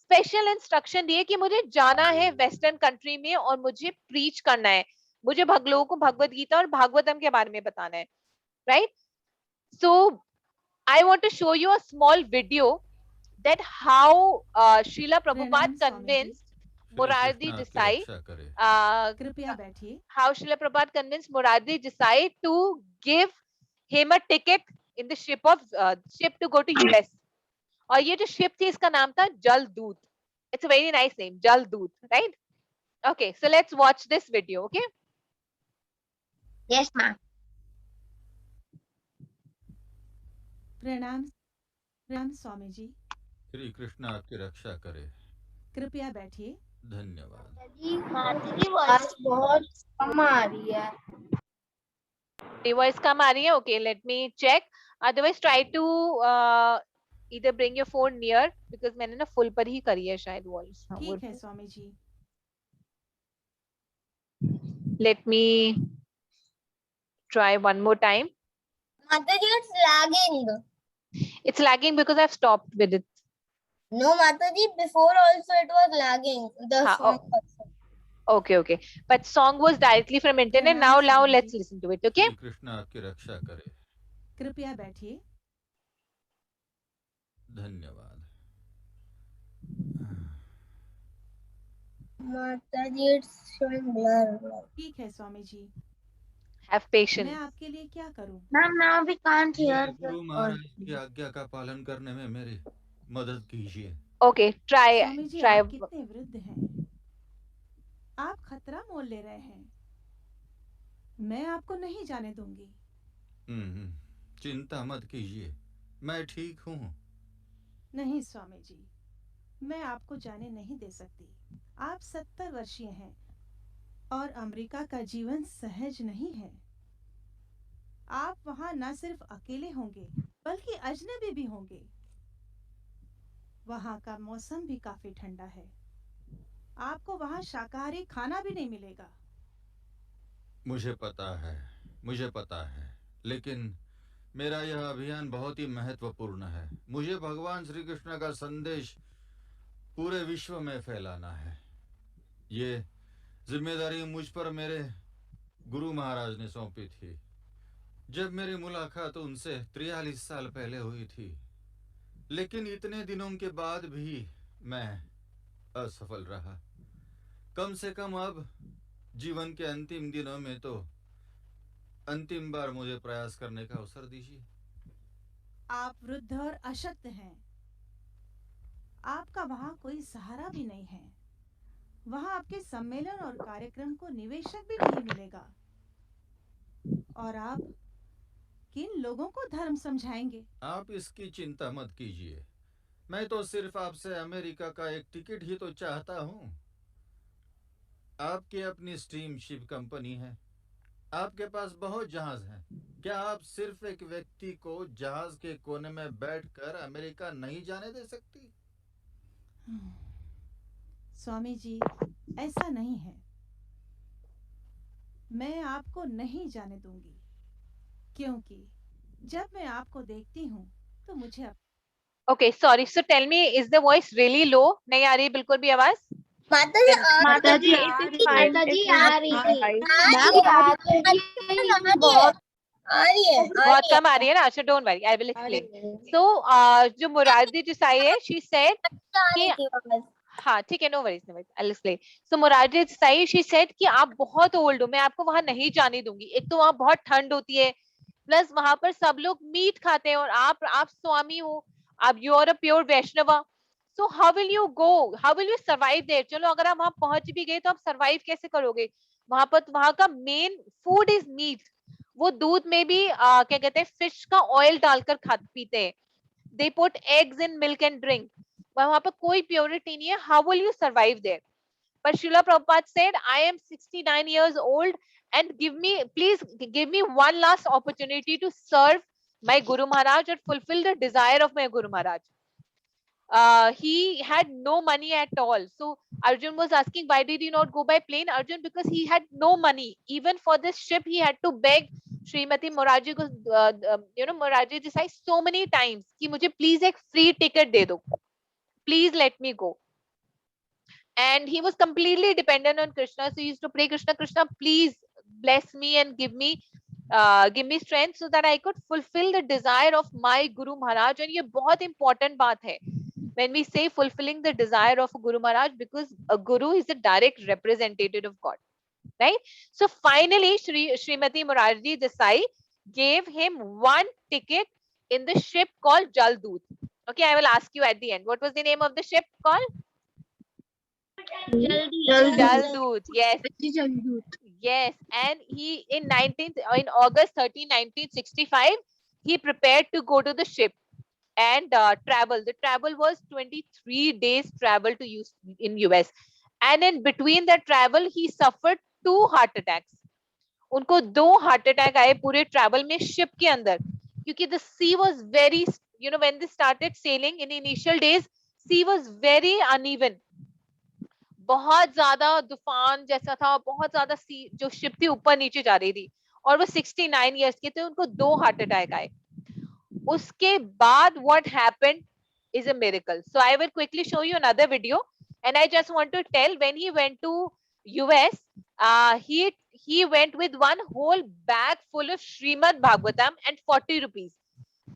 special instruction दिए कि मुझे जाना है western country में और मुझे प्रीच करना है, मुझे लोगों को भगवत गीता और भागवतम के बारे में बताना है, right? So I want to show you a small video that how Srila Prabhupada convinced Morarji Desai, कृपया बैठिए. how Srila Prabhupada convinced Morarji Desai to give him a ticket in the ship to go to US. और ये जो ship थी इसका नाम था जलदूत. It's a very nice name, Jaldoot, right? Okay, so let's watch this video, okay? Yes, ma'am. प्रणाम स्वामी जी. श्री कृष्ण आपकी रक्षा करे. कृपया बैठिए. धन्यवाद. माताजी वॉइस बहुत कम आ रही है. Voice कम आ रही है? Okay, let me check. Otherwise, try to either bring your phone near because मैंने ना full पर ही करी है शायद voice. ठीक है Swami ji. Let me try one more time. Mataji, it's lagging. It's lagging because I've stopped with it. No, Mataji, before also it was lagging. The Ha, song also. okay. But song was directly from internet. प्रणाम Now Swami let's ji. listen to it. Okay. Shri Krishna आपकी रक्षा करे। कृपया बैठिए। धन्यवाद। Mataji, it's showing blur. ठीक है Swami ji, Have मैं patience. आपके लिए क्या करूं? Ma'am, now we can't hear the Guru Maharaj की आज्ञा का पालन करने में मेरी मदद कीजिए। Okay. स्वामी जी, Try. आप कितने वृद्ध हैं? आप खतरा मोल ले रहे हैं। मैं आपको नहीं जाने दूंगी। चिंता मत कीजिए, मैं ठीक हूँ। नहीं स्वामी जी, मैं आपको जाने नहीं दे सकती। आप 70 वर्षीय हैं और अमेरिका का जीवन सहज नहीं है। आप वहां न सिर्फ अकेले होंगे बल्कि अजनबी भी होंगे। वहां का मौसम भी काफी ठंडा है। आपको वहां शाकाहारी खाना भी नहीं मिलेगा। मुझे पता है, लेकिन मेरा यह अभियान बहुत ही महत्वपूर्ण है। मुझे भगवान श्री कृष्ण का संदेश पूरे विश्व में फैलाना है। ये जिम्मेदारी मुझ पर मेरे गुरु महाराज ने सौंपी थी जब मेरी मुलाकात उनसे 43 साल पहले हुई थी। लेकिन इतने दिनों के बाद भी मैं असफल रहा। कम से कम अब जीवन के अंतिम दिनों में तो अंतिम बार मुझे प्रयास करने का अवसर दीजिए। आप वृद्ध और अशक्त हैं। आपका वहां कोई सहारा भी नहीं है। वहां आपके सम्मेलन और कार्यक्रम को निवेशक भी नहीं मिलेगा। और आप किन लोगों को धर्म समझाएंगे? आप इसकी चिंता मत कीजिए। मैं तो सिर्फ आपसे अमेरिका का एक टिकट ही तो चाहता हूँ। आपकी अपनी स्टीमशिप कंपनी है, आपके पास बहुत जहाज हैं। क्या आप सिर्फ एक व्यक्ति को जहाज के कोने में बैठकर अमेरिका नहीं जाने दे सकती? स्वामी जी, ऐसा नहीं है। मैं आपको नहीं जाने दूंगी, क्योंकि जब मैं आपको देखती हूँ तो मुझे Okay, sorry. So tell me, is the voice really low? नहीं आ रही बिल्कुल भी आवाज? Mataji, Mataji, it is fine. Mataji, आ रही थी। बहुत आ रही है। बहुत कम आ रही है ना? अच्छा, don't worry, I will explain. So जो मुरारजी देसाई है, she said कि हाँ ठीक है, no worries, I'll explain. So Morarji Desai, she said कि आप बहुत ओल्ड हो, मैं आपको वहां नहीं जाने दूंगी। एक तो वहां बहुत ठंड होती है, प्लस वहां पर सब लोग मीट खाते हैं और आप स्वामी हो, आप you are a pure Vaishnava. So how will you go, how will you survive there? चलो अगर आप वहां पहुंच भी गए तो आप सर्वाइव कैसे करोगे? वहां का मेन फूड इज मीट। वो दूध में भी क्या कहते हैं, फिश का ऑयल डालकर खा पीते हैं। They put eggs in milk and drink. वहां पर कोई प्योरिटी नहीं है। How will you survive there? But Srila Prabhupada said, I am 69 years old and please give me one last opportunity to serve my Guru Maharaj and fulfill the desire of my Guru Maharaj. He had no money at all. So Arjun was asking, why did he not go by plane? Arjun, because he had no money. Even for this ship, he had to beg Srimati Moraji, Moraji Desai so many times कि मुझे please एक free ticket दे दो. Please let me go. And he was completely dependent on Krishna. So he used to pray, Krishna, Krishna, please bless me and give me strength so that I could fulfill the desire of my Guru Maharaj. And ये बहुत important बात है. When we say fulfilling the desire of Guru Maharaj, because a Guru is a direct representative of God, right? So finally, Srimati Morarji Desai gave him one ticket in the ship called Jaldoot. Okay, I will ask you at the end. What was the name of the ship called? Jaldoot. Yes. Yes. And he in August 13, 1965, he prepared to go to the ship and travel. The travel was 23 days travel to use in US. And in between that travel, he suffered 2 heart attacks. उनको 2 heart attack आए पूरे travel में ship के अंदर, क्योंकि the sea was very, when they started sailing in initial days, sea was very uneven. बहुत ज्यादा तूफान जैसा था, बहुत ज्यादा सी जो शिप थी ऊपर नीचे जा रही थी, और वो 69 years के थे, उनको 2 हार्ट अटैक आए. उसके बाद what happened is a miracle. So I will quickly show you another video, and I just want to tell, when he went to US, he went with one whole bag full of Srimad Bhagavatam and 40 rupees.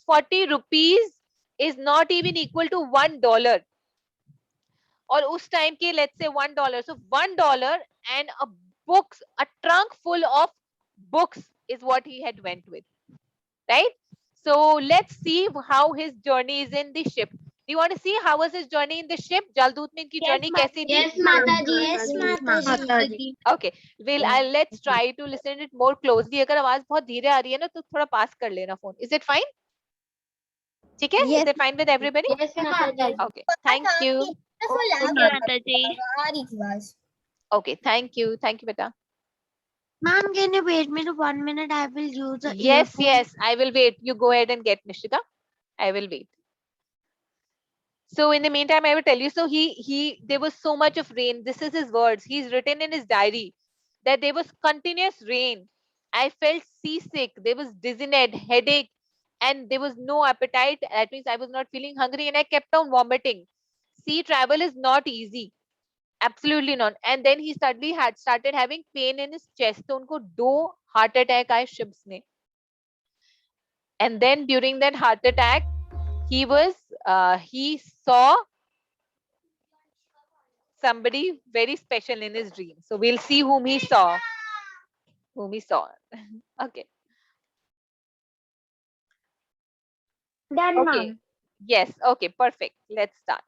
40 rupees is not even equal to $1. और उस time के let's say $1, so $1 and a trunk full of books is what he had went with, right? So let's see how his journey is in the ship. Do you want to see how was his journey in the ship? जलदूत में इनकी journey कैसी थी? Yes, Mataji. Yes, Mataji. Okay, let's try to listen it more closely. अगर आवाज बहुत धीरे आ रही है ना तो थोड़ा पास कर लेना फोन. Is it fine? ठीक है? Is it fine with everybody? Yes, Mataji. Okay, thank you. Okay, Mataji. आ रही थी आवाज. Okay, thank you beta. Ma'am, can you wait me to 1 minute? I will use the Yes, earphone. yes, I will wait. You go ahead and get Nishita. I will wait. So in the meantime, I will tell you. So there was so much of rain. This is his words. He's written in his diary that there was continuous rain. I felt seasick. There was dizziness, headache, and there was no appetite. That means I was not feeling hungry, and I kept on vomiting. Sea travel is not easy. Absolutely not. And then he suddenly had started having pain in his chest. So उनको 2 heart attack आए ships में. And then during that heart attack, he saw somebody very special in his dream. So we'll see whom he saw. Okay. Done, Okay. ma'am. Yes. Okay. Perfect. Let's start.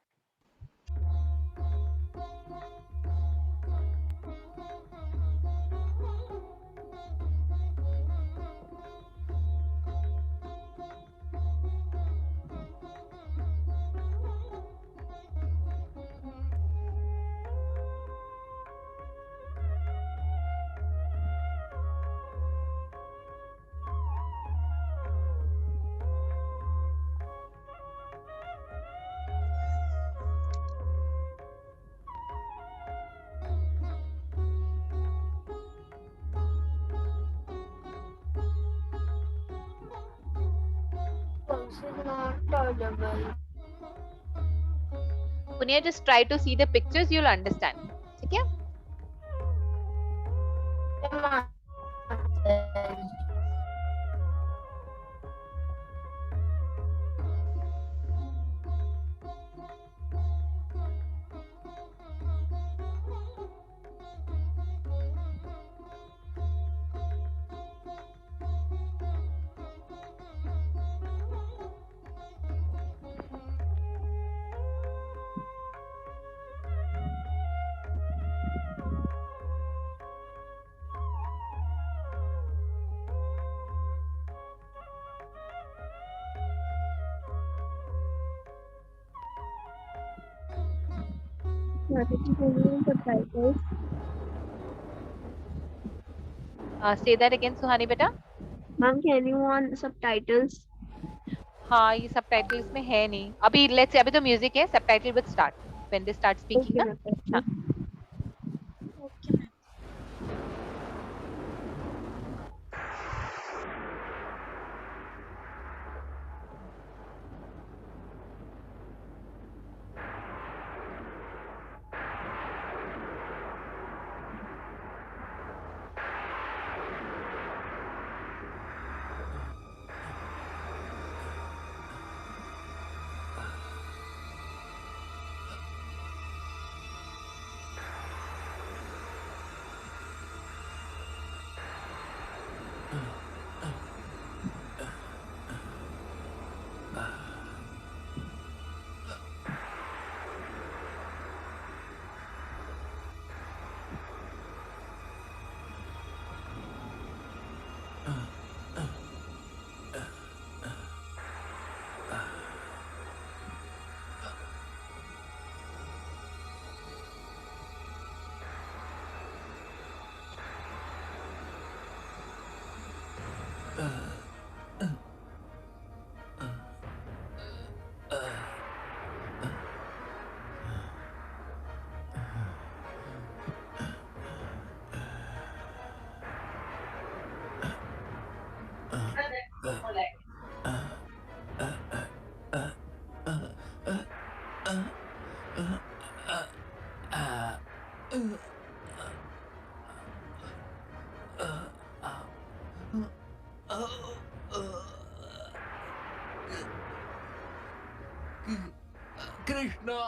Punya, just try to see the pictures. You'll understand. Okay. Say that again, Suhani beta. Ma'am, can you want subtitles? हाँ, ये subtitle इसमें है नहीं. अभी let's say अभी तो music है. Subtitle will start when they start speaking. Okay, ना? Mataji. हाँ. Okay, ma'am. Krishna.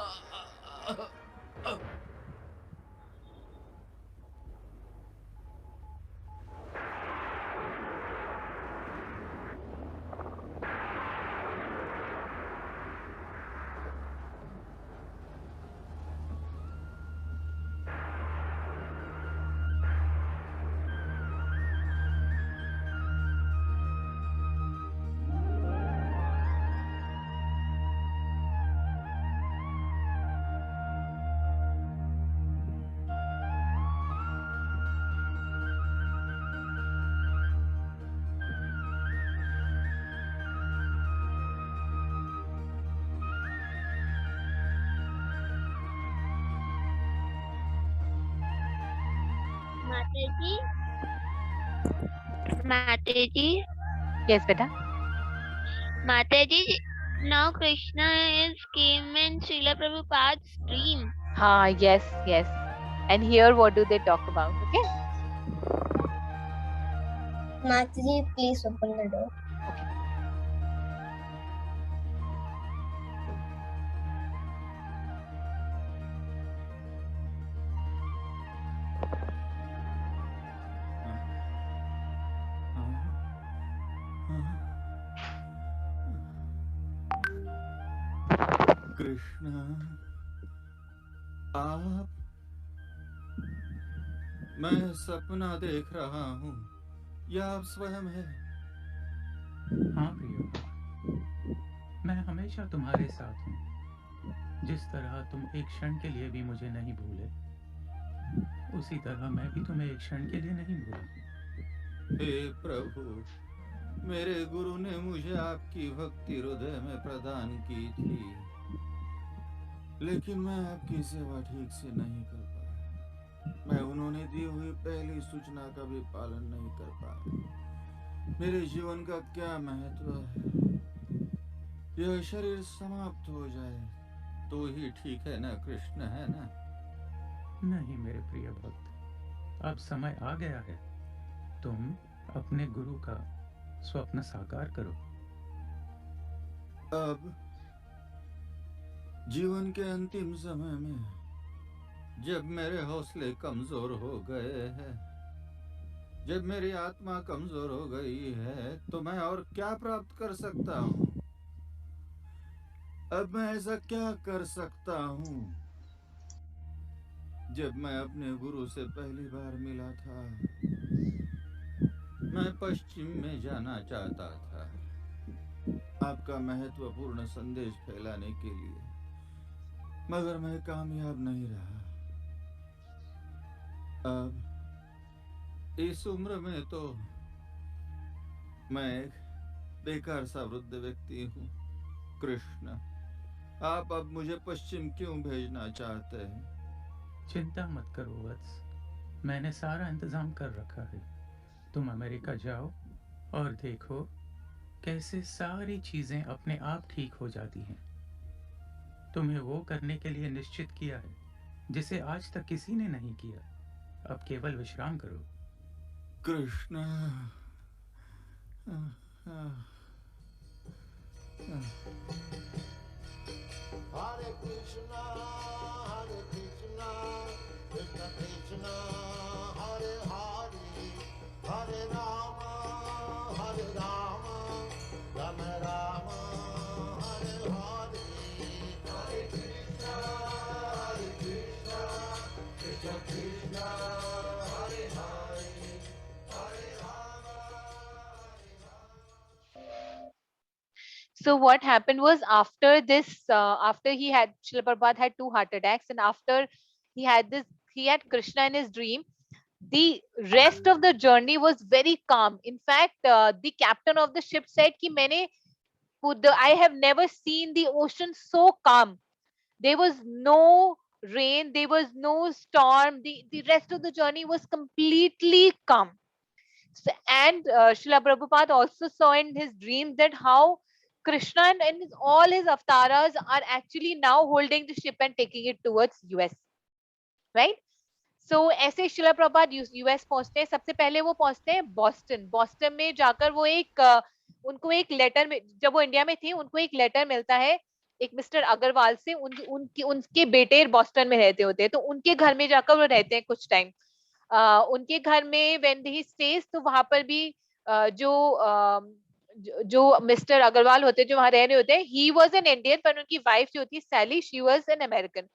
Mataji, Mataji, Yes, beta. Mataji. Now Krishna is came in Srila Prabhupada's dream. Ha, yes, yes. And here, what do they talk about? Okay. Mataji, please open the door. Okay. Krishna, आप, मैं सपना देख रहा हूँ, या आप स्वयं है? हाँ प्रिय, मैं हमेशा तुम्हारे साथ हूँ। जिस तरह तुम एक क्षण के लिए भी मुझे नहीं भूले, उसी तरह मैं भी तुम्हें एक क्षण के लिए नहीं भूला। हे प्रभु, मेरे गुरु ने मुझे आपकी भक्ति हृदय में प्रदान की थी, लेकिन मैं आपकी सेवा ठीक से नहीं कर पाया। मैं उन्होंने दी हुई पहली सूचना का भी पालन नहीं कर पाया। मेरे जीवन का क्या महत्व है? यह शरीर समाप्त हो जाए तो ही ठीक है ना कृष्ण, है ना? नहीं मेरे प्रिय भक्त, अब समय आ गया है। तुम अपने गुरु का स्वप्न साकार करो। अब जीवन के अंतिम समय में जब मेरे हौसले कमजोर हो गए हैं, जब मेरी आत्मा कमजोर हो गई है, तो मैं और क्या प्राप्त कर सकता हूँ? अब मैं ऐसा क्या कर सकता हूँ? जब मैं अपने गुरु से पहली बार मिला था, मैं पश्चिम में जाना चाहता था आपका महत्वपूर्ण संदेश फैलाने के लिए, मगर मैं कामयाब नहीं रहा। अब इस उम्र में तो मैं एक बेकार सा वृद्ध व्यक्ति हूँ। कृष्ण, आप अब मुझे पश्चिम क्यों भेजना चाहते हैं? चिंता मत करो वत्स, मैंने सारा इंतजाम कर रखा है। तुम अमेरिका जाओ और देखो कैसे सारी चीजें अपने आप ठीक हो जाती हैं। तुम्हें वो करने के लिए निश्चित किया है जिसे आज तक किसी ने नहीं किया। अब केवल विश्राम करो। Krishna, Hare Krishna, Hare Krishna, Krishna Krishna, Hare Hare, Hare Rama, Hare Rama, Rama Rama, Hare Hare, Hare Krishna, Hare Krishna, Krishna Krishna, Hare Hare, Hare Rama, Hare Rama. So what happened was, after this, after he had, Srila Prabhupada had 2 heart attacks, and after he had this, he had Krishna in his dream. The rest of the journey was very calm. In fact, the captain of the ship said, "Ki maine I have never seen the ocean so calm. There was no rain, there was no storm. The rest of the journey was completely calm." And Srila Prabhupada also saw in his dream that how Krishna and all his avatars are actually now holding the ship and taking it towards US. Right? सो ऐसे शिला प्रभात US पहुंचते हैं। सबसे पहले वो पहुंचते हैं Boston. Boston में जाकर वो उनको एक लेटर में, जब वो इंडिया में थे, उनको एक लेटर मिलता है एक मिस्टर अग्रवाल से। उनके बेटे बॉस्टन में रहते होते हैं, तो उनके घर में जाकर वो रहते हैं कुछ टाइम। उनके घर में व्हेन ही स्टेज, तो वहां पर भी जो मिस्टर अग्रवाल होते हैं, जो वहां रह रहे होते हैं, ही वॉज एन इंडियन, पर उनकी वाइफ जो होती है Sally, she was an American.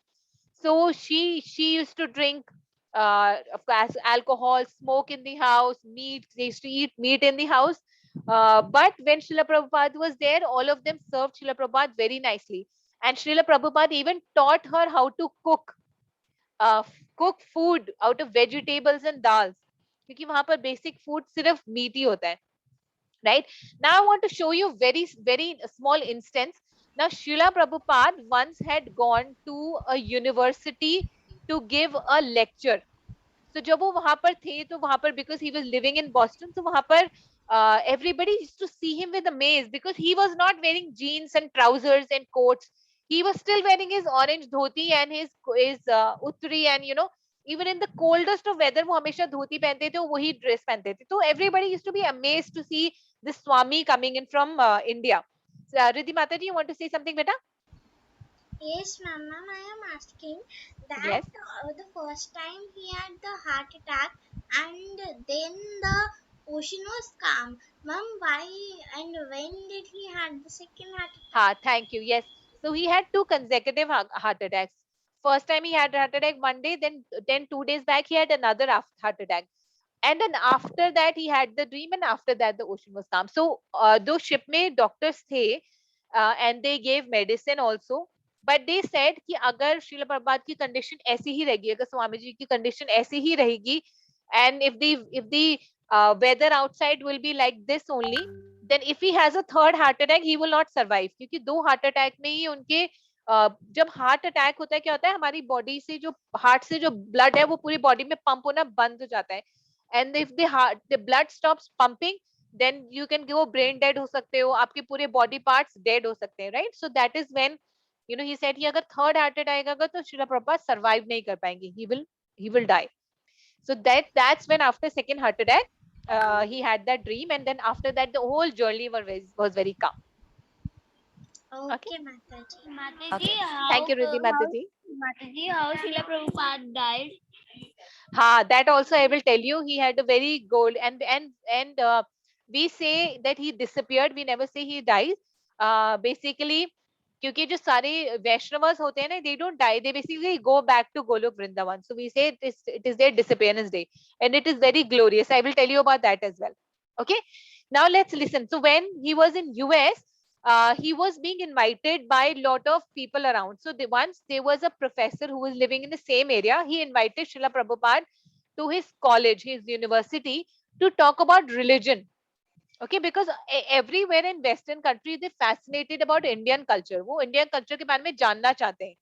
So she used to drink of course alcohol, smoke in the house, meat. They used to eat meat in the house. But when Srila Prabhupada was there, all of them served Srila Prabhupada very nicely. And Srila Prabhupada even taught her how to uh, cook food out of vegetables and dals. क्योंकि वहां पर basic food सिर्फ meet ही होता है, right? Now I want to show you very small instance. Now Srila Prabhupada once had gone to a university to give a lecture. So जब वो वहां पर थे, तो वहां पर because he was living in Boston, so वहां पर everybody used to see him with amaze because he was not wearing jeans and trousers and coats. He was still wearing his orange dhoti and his uttari, and even in the coldest of weather वो हमेशा धोती पहनते थे, वही dress पहनते थे. तो everybody used to be amazed to see this Swami coming in from India. Riddhi Mataji, you want to say something, beta? Yes, ma'am. Ma'am, I am asking that Yes. the first time he had the heart attack and then the ocean was calm. Ma'am, why and when did he had the second heart attack? Thank you. Yes. So he had two consecutive heart attacks. First time he had heart attack one day, then 2 days back he had another heart attack. And then after that he had the dream, and after that the ocean was calm. So those ship में doctors थे, and they gave medicine also, but they said कि अगर श्रील प्रभात की condition ऐसी ही रहेगी, अगर स्वामी जी की condition ऐसी ही रहेगी, and if the weather outside will be like this only, then if he has a third heart attack he will not survive. क्योंकि दो heart attack में ही उनके जब हार्ट अटैक होता है, क्या होता है, हमारी बॉडी से जो हार्ट से जो ब्लड है वो पूरी बॉडी में पंप होना बंद हो जाता है. And if the blood stops pumping, then you can go brain dead हो सकते हो, आपके पूरे बॉडी पार्ट्स डेड हो सकते हैं, right? So that is when he said कि अगर थर्ड हार्ट अटैक आएगा तो श्रीला प्रभुपाद सर्वाइव नहीं कर पाएंगे, he will die. So that's when after second heart attack he had that dream, and then after that the whole journey was very calm. Okay. Okay, Mataji. Mataji, Okay, thank how you, Riddhi Mataji. Mataji, how Srila Prabhupada died? That also I will tell you. He had a very gold, and we say that he disappeared. We never say he dies. Basically, क्योंकि जो सारे वैष्णवस होते हैं ना, they don't die. They basically go back to Golok Vrindavan. So we say it is their disappearance day, and it is very glorious. I will tell you about that as well. Okay. Now let's listen. So when he was in US, he was being invited by a lot of people around. So once there was a professor who was living in the same area. He invited Srila Prabhupada to his college, his university, to talk about religion. Okay, because everywhere in Western countries they fascinated about Indian culture. वो Indian culture के बारे में जानना चाहते हैं.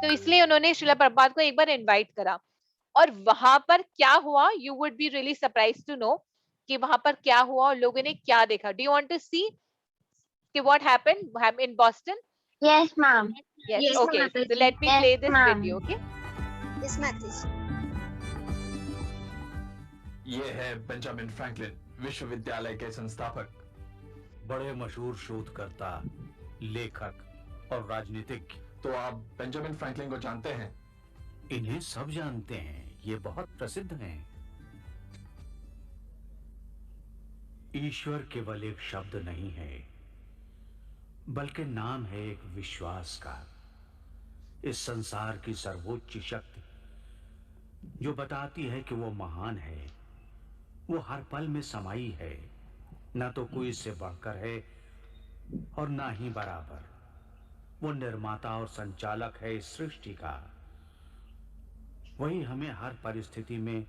तो इसलिए उन्होंने श्रीला प्रभुपाद को एक बार इनवाइट करा. और वहां पर क्या हुआ, you would be really surprised to know कि वहां पर क्या हुआ और लोगों ने क्या देखा. Do you want to see what happened in Boston? Yes, ma'am. Yes. Yes, Okay. So Mataji. let me play this video. Okay. Yes, Mataji. ये है बेंजामिन फ्रैंकलिन, विश्वविद्यालय के संस्थापक, बड़े मशहूर शोधकर्ता, लेखक और राजनीतिज्ञ। तो आप बेंजामिन फ्रैंकलिन को जानते हैं? इन्हें सब जानते हैं, ये बहुत प्रसिद्ध हैं। ईश्वर केवल एक शब्द नहीं है, बल्कि नाम है एक विश्वास का। इस संसार की सर्वोच्च शक्ति जो बताती है कि वो महान है, वो हर पल में समाई है, ना तो कोई इससे बढ़कर है और ना ही बराबर। वो निर्माता और संचालक है इस सृष्टि का। वही हमें हर परिस्थिति में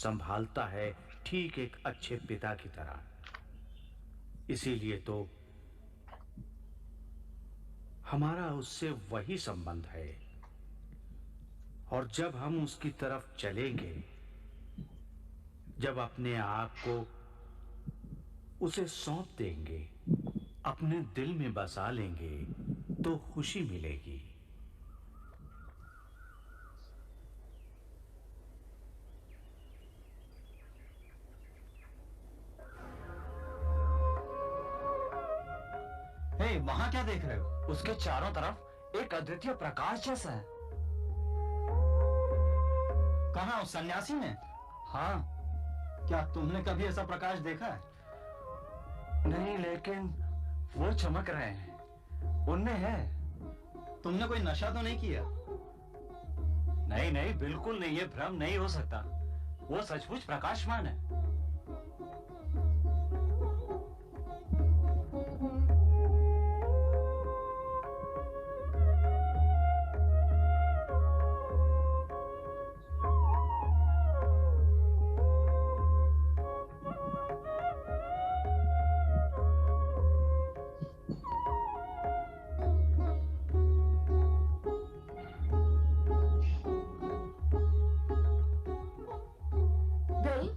संभालता है, ठीक एक अच्छे पिता की तरह। इसीलिए तो हमारा उससे वही संबंध है, और जब हम उसकी तरफ चलेंगे, जब अपने आप को उसे सौंप देंगे, अपने दिल में बसा लेंगे, तो खुशी मिलेगी। वहां क्या देख रहे हो? उसके चारों तरफ एक अद्वितीय प्रकाश जैसा है। कहाँ, उस सन्यासी में? हाँ। क्या तुमने कभी ऐसा प्रकाश देखा है? नहीं, लेकिन वो चमक रहे हैं, उनमें है। तुमने कोई नशा तो नहीं किया? नहीं नहीं, बिल्कुल नहीं, ये भ्रम नहीं हो सकता। वो सचमुच प्रकाशमान है। बिल,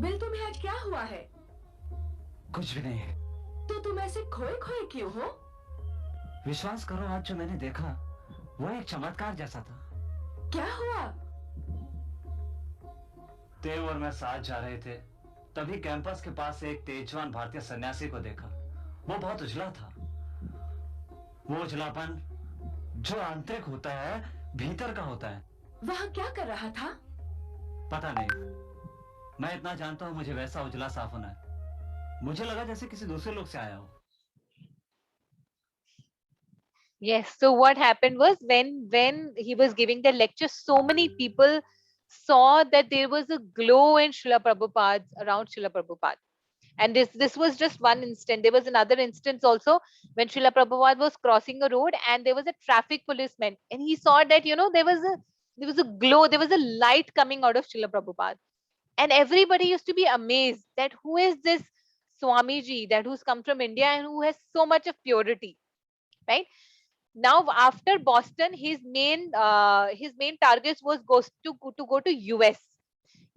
बिल तुम्हें आज क्या हुआ है? कुछ भी नहीं। तो तुम ऐसे खोए खोए क्यों हो? विश्वास करो, आज जो मैंने देखा वो एक चमत्कार जैसा था। क्या हुआ? देव और मैं साथ जा रहे थे, तभी कैंपस के पास एक तेजवान भारतीय सन्यासी को देखा। वो बहुत उजला था। वो उजलापन जो आंतरिक होता है, भीतर का होता है। वहाँ क्या कर रहा था? पता नहीं, मैं इतना जानता हूं मुझे वैसा उजला साफ होना है। मुझे लगा जैसे किसी दूसरे लोग से आया हो। Yes, so what happened was when he was giving the lecture, so many people saw that there was a glow in Srila Prabhupada, around Srila Prabhupada. And this was just one instant. There was another instance also when Srila Prabhupada was crossing a road and there was a traffic policeman and he saw that, you know, there was a glow, there was a light coming out of Srila Prabhupada. And everybody used to be amazed that who is this Swamiji that who's come from India and who has so much of purity, right? Now after Boston, his main target was to go to US.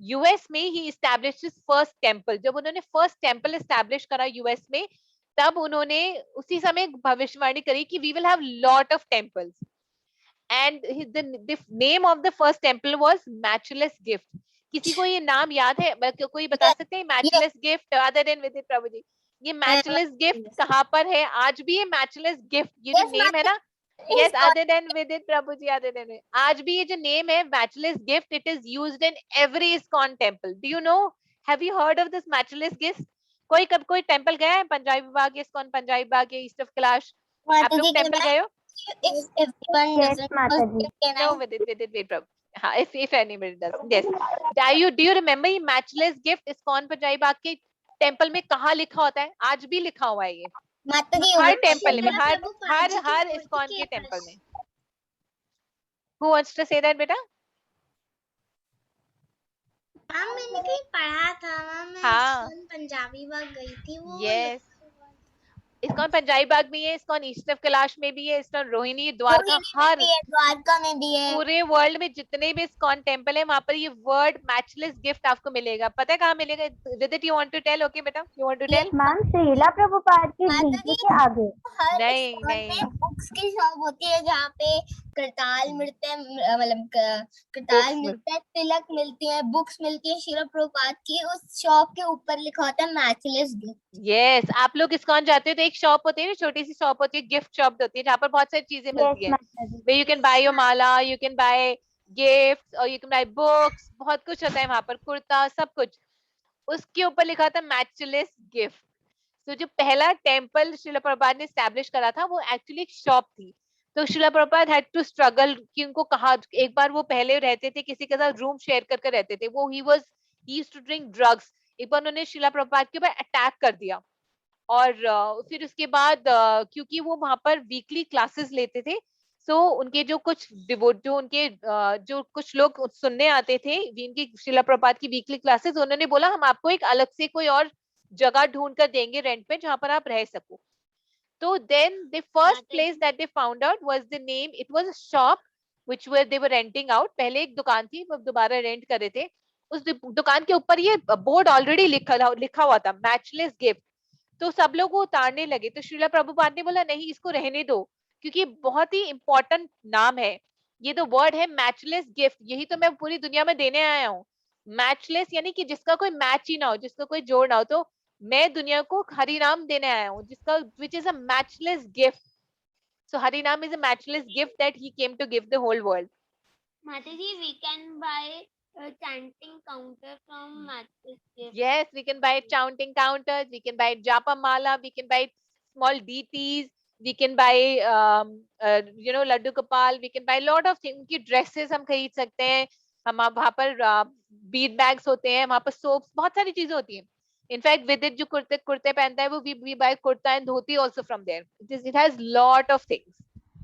US में ही established his first temple. जब उन्होंने first temple establish करा US में, तब उन्होंने उसी समय भविष्यवाणी करी कि we will have lot of temples. And the name of the first temple was Matchless Gift. किसी को ये नाम याद है? कोई बता सकते हैं Matchless Gift other than Vidit प्रभु जी? ये Matchless Gift कहाँ पर है? आज भी ये Matchless Gift, ये जो name है ना, yes, other than Vidit Prabhuji, other than it. आज भी ये जो name है Matchless Gift, it is used in every ISKCON temple. Do you know? Have you heard of this Matchless Gift? कोई टेम्पल गया है? पंजाबी बाग, ISKCON पंजाबी बाग या ईस्ट ऑफ कैलाश? आप लोग टेम्पल गए हो? If everyone doesn't know, can No, I? wait, Prabhu. हाँ, if anybody does, yes. Do you remember ये Matchless Gift ISKCON पंजाबी बाग के टेम्पल में कहाँ लिखा होता है? आज भी लिखा हुआ है ये हर टेम्पल में, हर ISKCON के टेम्पल में. Who wants to say that, बेटा? मैम मैंने कहीं पढ़ा था मैम, मैं हाँ. ISKCON पंजाबी बाग गई थी, वो Yes. ISKCON पंजाबी बाग में है, ISKCOन ईस्ट ऑफ कैलाश में भी है, ISKCOन रोहिणी, द्वारका, हर द्वारका में भी है। पूरे वर्ल्ड में जितने भी ISKCOन टेम्पल है वहां पर ये वर्ड मैचलेस गिफ्ट आपको मिलेगा. पता है कहाँ मिलेगा? Vidit, you want to tell? Okay बेटा, you want to tell? Ma'am Shrila Prabhupada के डीपी के आगे हर नहीं, ISKCOन नहीं. में बुक्स की शॉप होती है जहाँ पे करताल मिलते हैं, मतलब करताल मिलता है, तिलक मिलती है, बुक्स मिलती है श्रीला प्रभुपाद की। उस शॉप के ऊपर लिखा होता है मैचलेस गिफ्ट। यस, आप लोग ISKCOन जाते हो तो एक शॉप होती है ना, छोटी सी शॉप होती है, गिफ्ट शॉप होती है, जहाँ पर बहुत सारी चीजें मिलती है. Where you can buy your mala, you can buy gifts, or you can buy books. बहुत कुछ होता है वहां पर, कुर्ता, सब कुछ. उसके ऊपर लिखा था मैचलेस गिफ्ट. तो जो पहला टेम्पल श्रीला प्रभुपाद ने स्टैब्लिश करा था वो एक्चुअली एक शॉप थी. तो Srila Prabhupada had to struggle कि उनको कहा, एक बार वो पहले रहते थे किसी के साथ रूम शेयर करके रहते थे, वो he used to drink drugs. एक बार उन्होंने श्रीला प्रभुपाद के ऊपर अटैक कर दिया और फिर उसके बाद क्योंकि वो वहां पर वीकली क्लासेस लेते थे, सो उनके जो कुछ लोग सुनने आते थे इनकी श्रीला प्रभुपाद की वीकली क्लासेस, उन्होंने बोला हम आपको एक अलग से कोई और जगह ढूंढ कर देंगे रेंट पे जहां पर आप रह सको. तो then the first place that they found out was the name, it was a shop which were they were renting out. पहले एक दुकान थी, वो दोबारा रेंट कर रहे थे. उस दुकान के ऊपर ये बोर्ड ऑलरेडी लिखा हुआ था, मैचलेस गिफ्ट. तो सब लोग वो उतारने लगे. तो श्रीला प्रभुपाद ने बोला नहीं, इसको रहने दो, क्योंकि बहुत ही इंपॉर्टेंट नाम है ये. तो वर्ड है मैचलेस गिफ्ट, यही तो मैं पूरी दुनिया में देने आया हूँ. मैचलेस यानी कि जिसका कोई मैच ही ना हो, जिसका कोई जोड़ ना हो। तो मैं दुनिया को हरि नाम देने आया हूँ, जिसका which is a matchless gift. So Harinam is a matchless gift that he came to give the whole world. Mataji, we can buy a chanting counter from Mattress Gift. Yes, we can buy chanting counters, we can buy japa mala, we can buy small deities, we can buy laddu gopal, we can buy lot of things. उनकी dresses हम खरीद सकते हैं, हम वहाँ पर bead bags होते हैं, वहाँ पर soaps, बहुत सारी चीजें होती हैं. In fact, Vidit जो कुर्ते पहनता है वो we buy kurta and dhoti also from there. It has lot of things.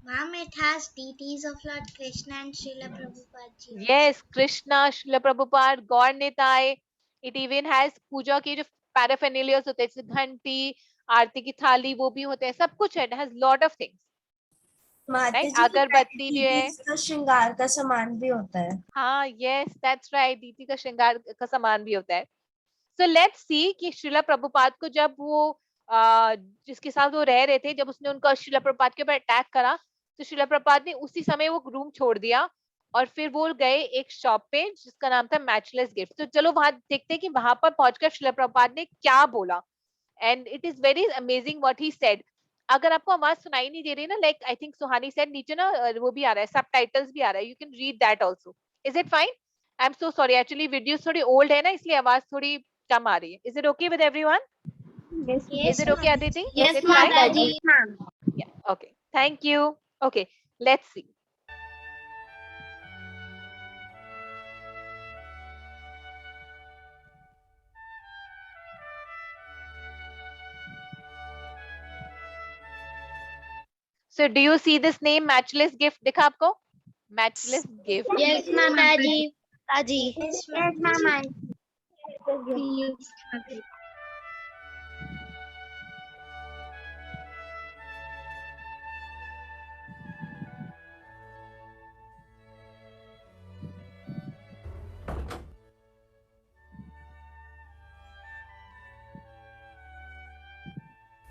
Ma'am, it has deities of Lord Krishna and Srila Prabhupada ji. Yes, Krishna, Srila Prabhupada, Gaur Nitai. It even has पूजा के जो paraphernalia होते हैं, जैसे घंटी, आरती की थाली, वो भी होते हैं, सब कुछ है. It has lot of things. माता Right? जी, अगरबत्ती भी है. इसका श्रृंगार का सामान भी होता है. हाँ, yes, that's right. दीदी का श्रृंगार का सामान भी होता है. So let's see कि श्रीला प्रभुपाद को जब वो जिसके साथ वो रह रहे थे, जब उसने उनका श्रीला प्रभुपाद के ऊपर अटैक करा, तो श्रीला प्रभुपाद ने उसी समय वो रूम छोड़ दिया और फिर वो गए एक शॉप पे जिसका नाम था मैचलेस गिफ्ट. तो चलो वहां देखते हैं कि वहां पर पहुंचकर श्रीला प्रभुपाद ने क्या बोला. And it is very amazing what he said. अगर आपको आवाज सुनाई नहीं दे रही ना, like I think Suhani said, नीचे ना वो भी आ रहा है, सबटाइटल्स भी आ रहा है, you can read that also. Is it fine? I am so sorry, actually video थोड़ी ओल्ड है ना, इसलिए आवाज थोड़ी कम आ रही है. Is it okay with everyone? Yes, Is it okay, Aditi? Yes, Is it fine? Mataji. Yes, ma'am. Yeah. Okay. Thank you. Okay. Let's see. So, do you see this name, matchless gift? दिखा आपको? Matchless gift. Yes, Mataji. Yes, ma'am. Yes,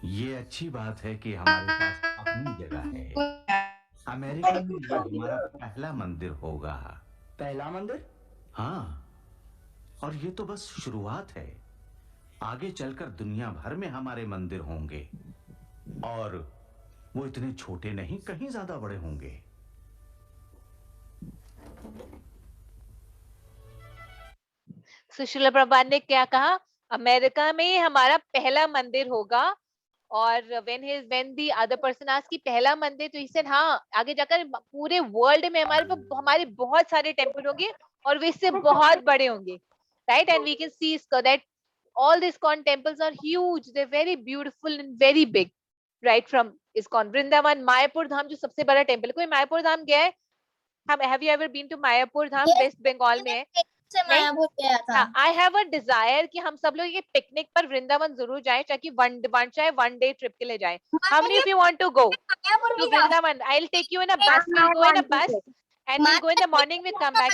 ये अच्छी बात है कि हमारे पास अपनी जगह है. अमेरिका में ये हमारा पहला मंदिर होगा. पहला मंदिर? हाँ, और ये तो बस शुरुआत है. आगे चलकर दुनिया भर में हमारे मंदिर होंगे और वो इतने छोटे नहीं, कहीं ज्यादा बड़े होंगे. सुशीला प्रभात ने क्या कहा? अमेरिका में हमारा पहला मंदिर होगा. और when the other person asked कि पहला मंदिर, तो he said हाँ, आगे जाकर पूरे वर्ल्ड में हमारे बहुत सारे टेम्पल होंगे और वे इससे बहुत बड़े होंगे. Right? And we can see that all these ISKCON temples are huge. They're very beautiful and very big. Right from ISKCON. Vrindavan, Mayapur धाम जो सबसे बड़ा टेम्पल है. कोई मायापुर धाम गया है? Have you ever been to Mayapur Dham? West Bengal में है. मायापुर गया था. आई हैव अ डिजायर कि हम सब लोग ये पिकनिक पर वृंदावन जरूर जाएं, चाहे वन डे ट्रिप के लिए जाएं. How many of you want to go to Vrindavan? I will take you in a bus. We will go in a बस and we'll go in the morning, we'll come back.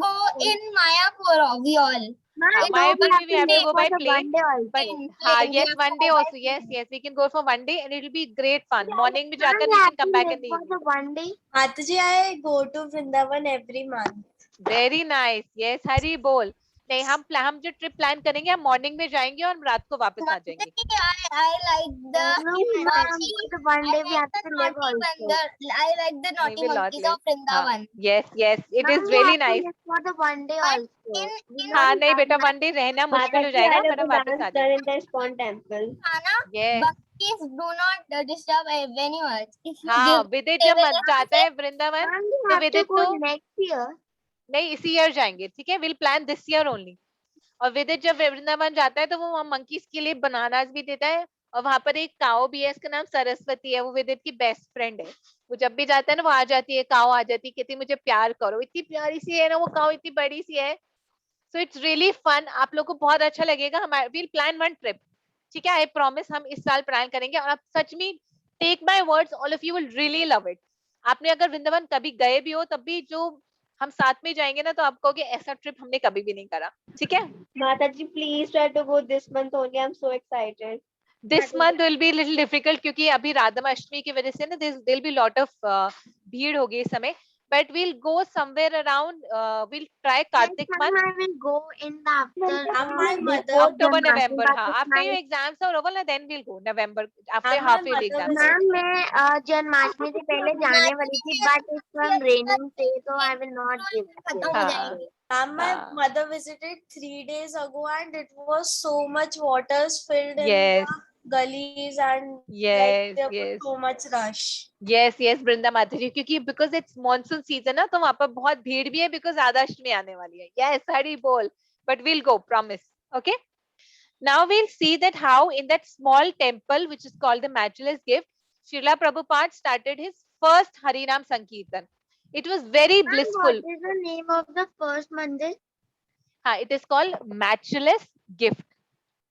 Go in Mayapur, we all. Mayapur we have to go by plane. But yes, one day also. Yes, we can go for one day and it will be great fun. Morning में जाकर we can come back in the evening. One day. Mataji, I go to Vrindavan every month. Very nice. Yes, हरी बोल. नहीं, हम जो trip plan करेंगे, हम morning में जाएंगे और रात को वापस आ जाएंगे. I like the one day we have to live also. I like the naughty monkeys of Vrindavan. Yes, it is really nice. For the one day also. हाँ नहीं बेटा, वन डे रहना मुश्किल हो जाएगा, पर हम वापस आ जाएंगे. in the ISKCON temple. Yes. Monkeys do not disturb very much. हाँ, विदित जब जाता है वृंदावन, तो विदित तो next year. नहीं, इसी ईयर जाएंगे. ठीक है, will plan this year only. और विदित जब वृंदावन जाता है तो वो वहाँ मंकीज के लिए बनानास भी देता है. और वहां पर एक काओ भी है, इसका नाम सरस्वती है. वो विदित की बेस्ट फ्रेंड है. वो जब भी जाता है ना, वो आ जाती है, काओ आ जाती है, कहती मुझे प्यार करो. इतनी प्यारी सी है ना वो काओ, इतनी बड़ी सी है. So it's really fun. आप लोग को बहुत अच्छा लगेगा. हमारे विल प्लान वन ट्रिप. ठीक है, आई प्रॉमिस हम इस साल प्लान करेंगे. और आप सच में, take my words, all of you will really love it. आपने अगर वृंदावन कभी गए भी हो, तब भी जो हम साथ में जाएंगे ना, तो आप कहोगे ऐसा ट्रिप हमने कभी भी नहीं करा. ठीक है Mataji, please try to go this month only. I'm so excited. This month will be little difficult, क्योंकि अभी राधामाष्टमी की वजह से ना दिल बी लॉट ऑफ भीड़ होगी इस समय. but we'll go somewhere around, we'll try Next Kartik time month. I will go in the after My mother, October, Janmashtami, November, but हाँ, it's after my your exams are over, then we'll go November, after my half yearly mother exams are ma'am over. visited. मैं जन्माष्टमी से पहले जाने वाली थी but it's from raining day तो I will not give खत्म हो हाँ जाएंगे। My हाँ, mother visited 3 days ago, and it was so much waters filled in yes, the gullies, and like yes, there was yes. so much rush. Yes yes Vrinda Mata ji, क्योंकि because it's monsoon season ना, तो वहां पर बहुत भीड़ भी है, बिकॉज राधाष्टमी आने वाली है. Yes, Hari bol. But we'll go, promise. Okay. Now we'll see that how in that small temple which is called the Matchless Gift, Srila Prabhupada started his first Harinam Sankirtan. It was very ma'am blissful. What is the name of the first मंदिर? It is called Matchless Gift.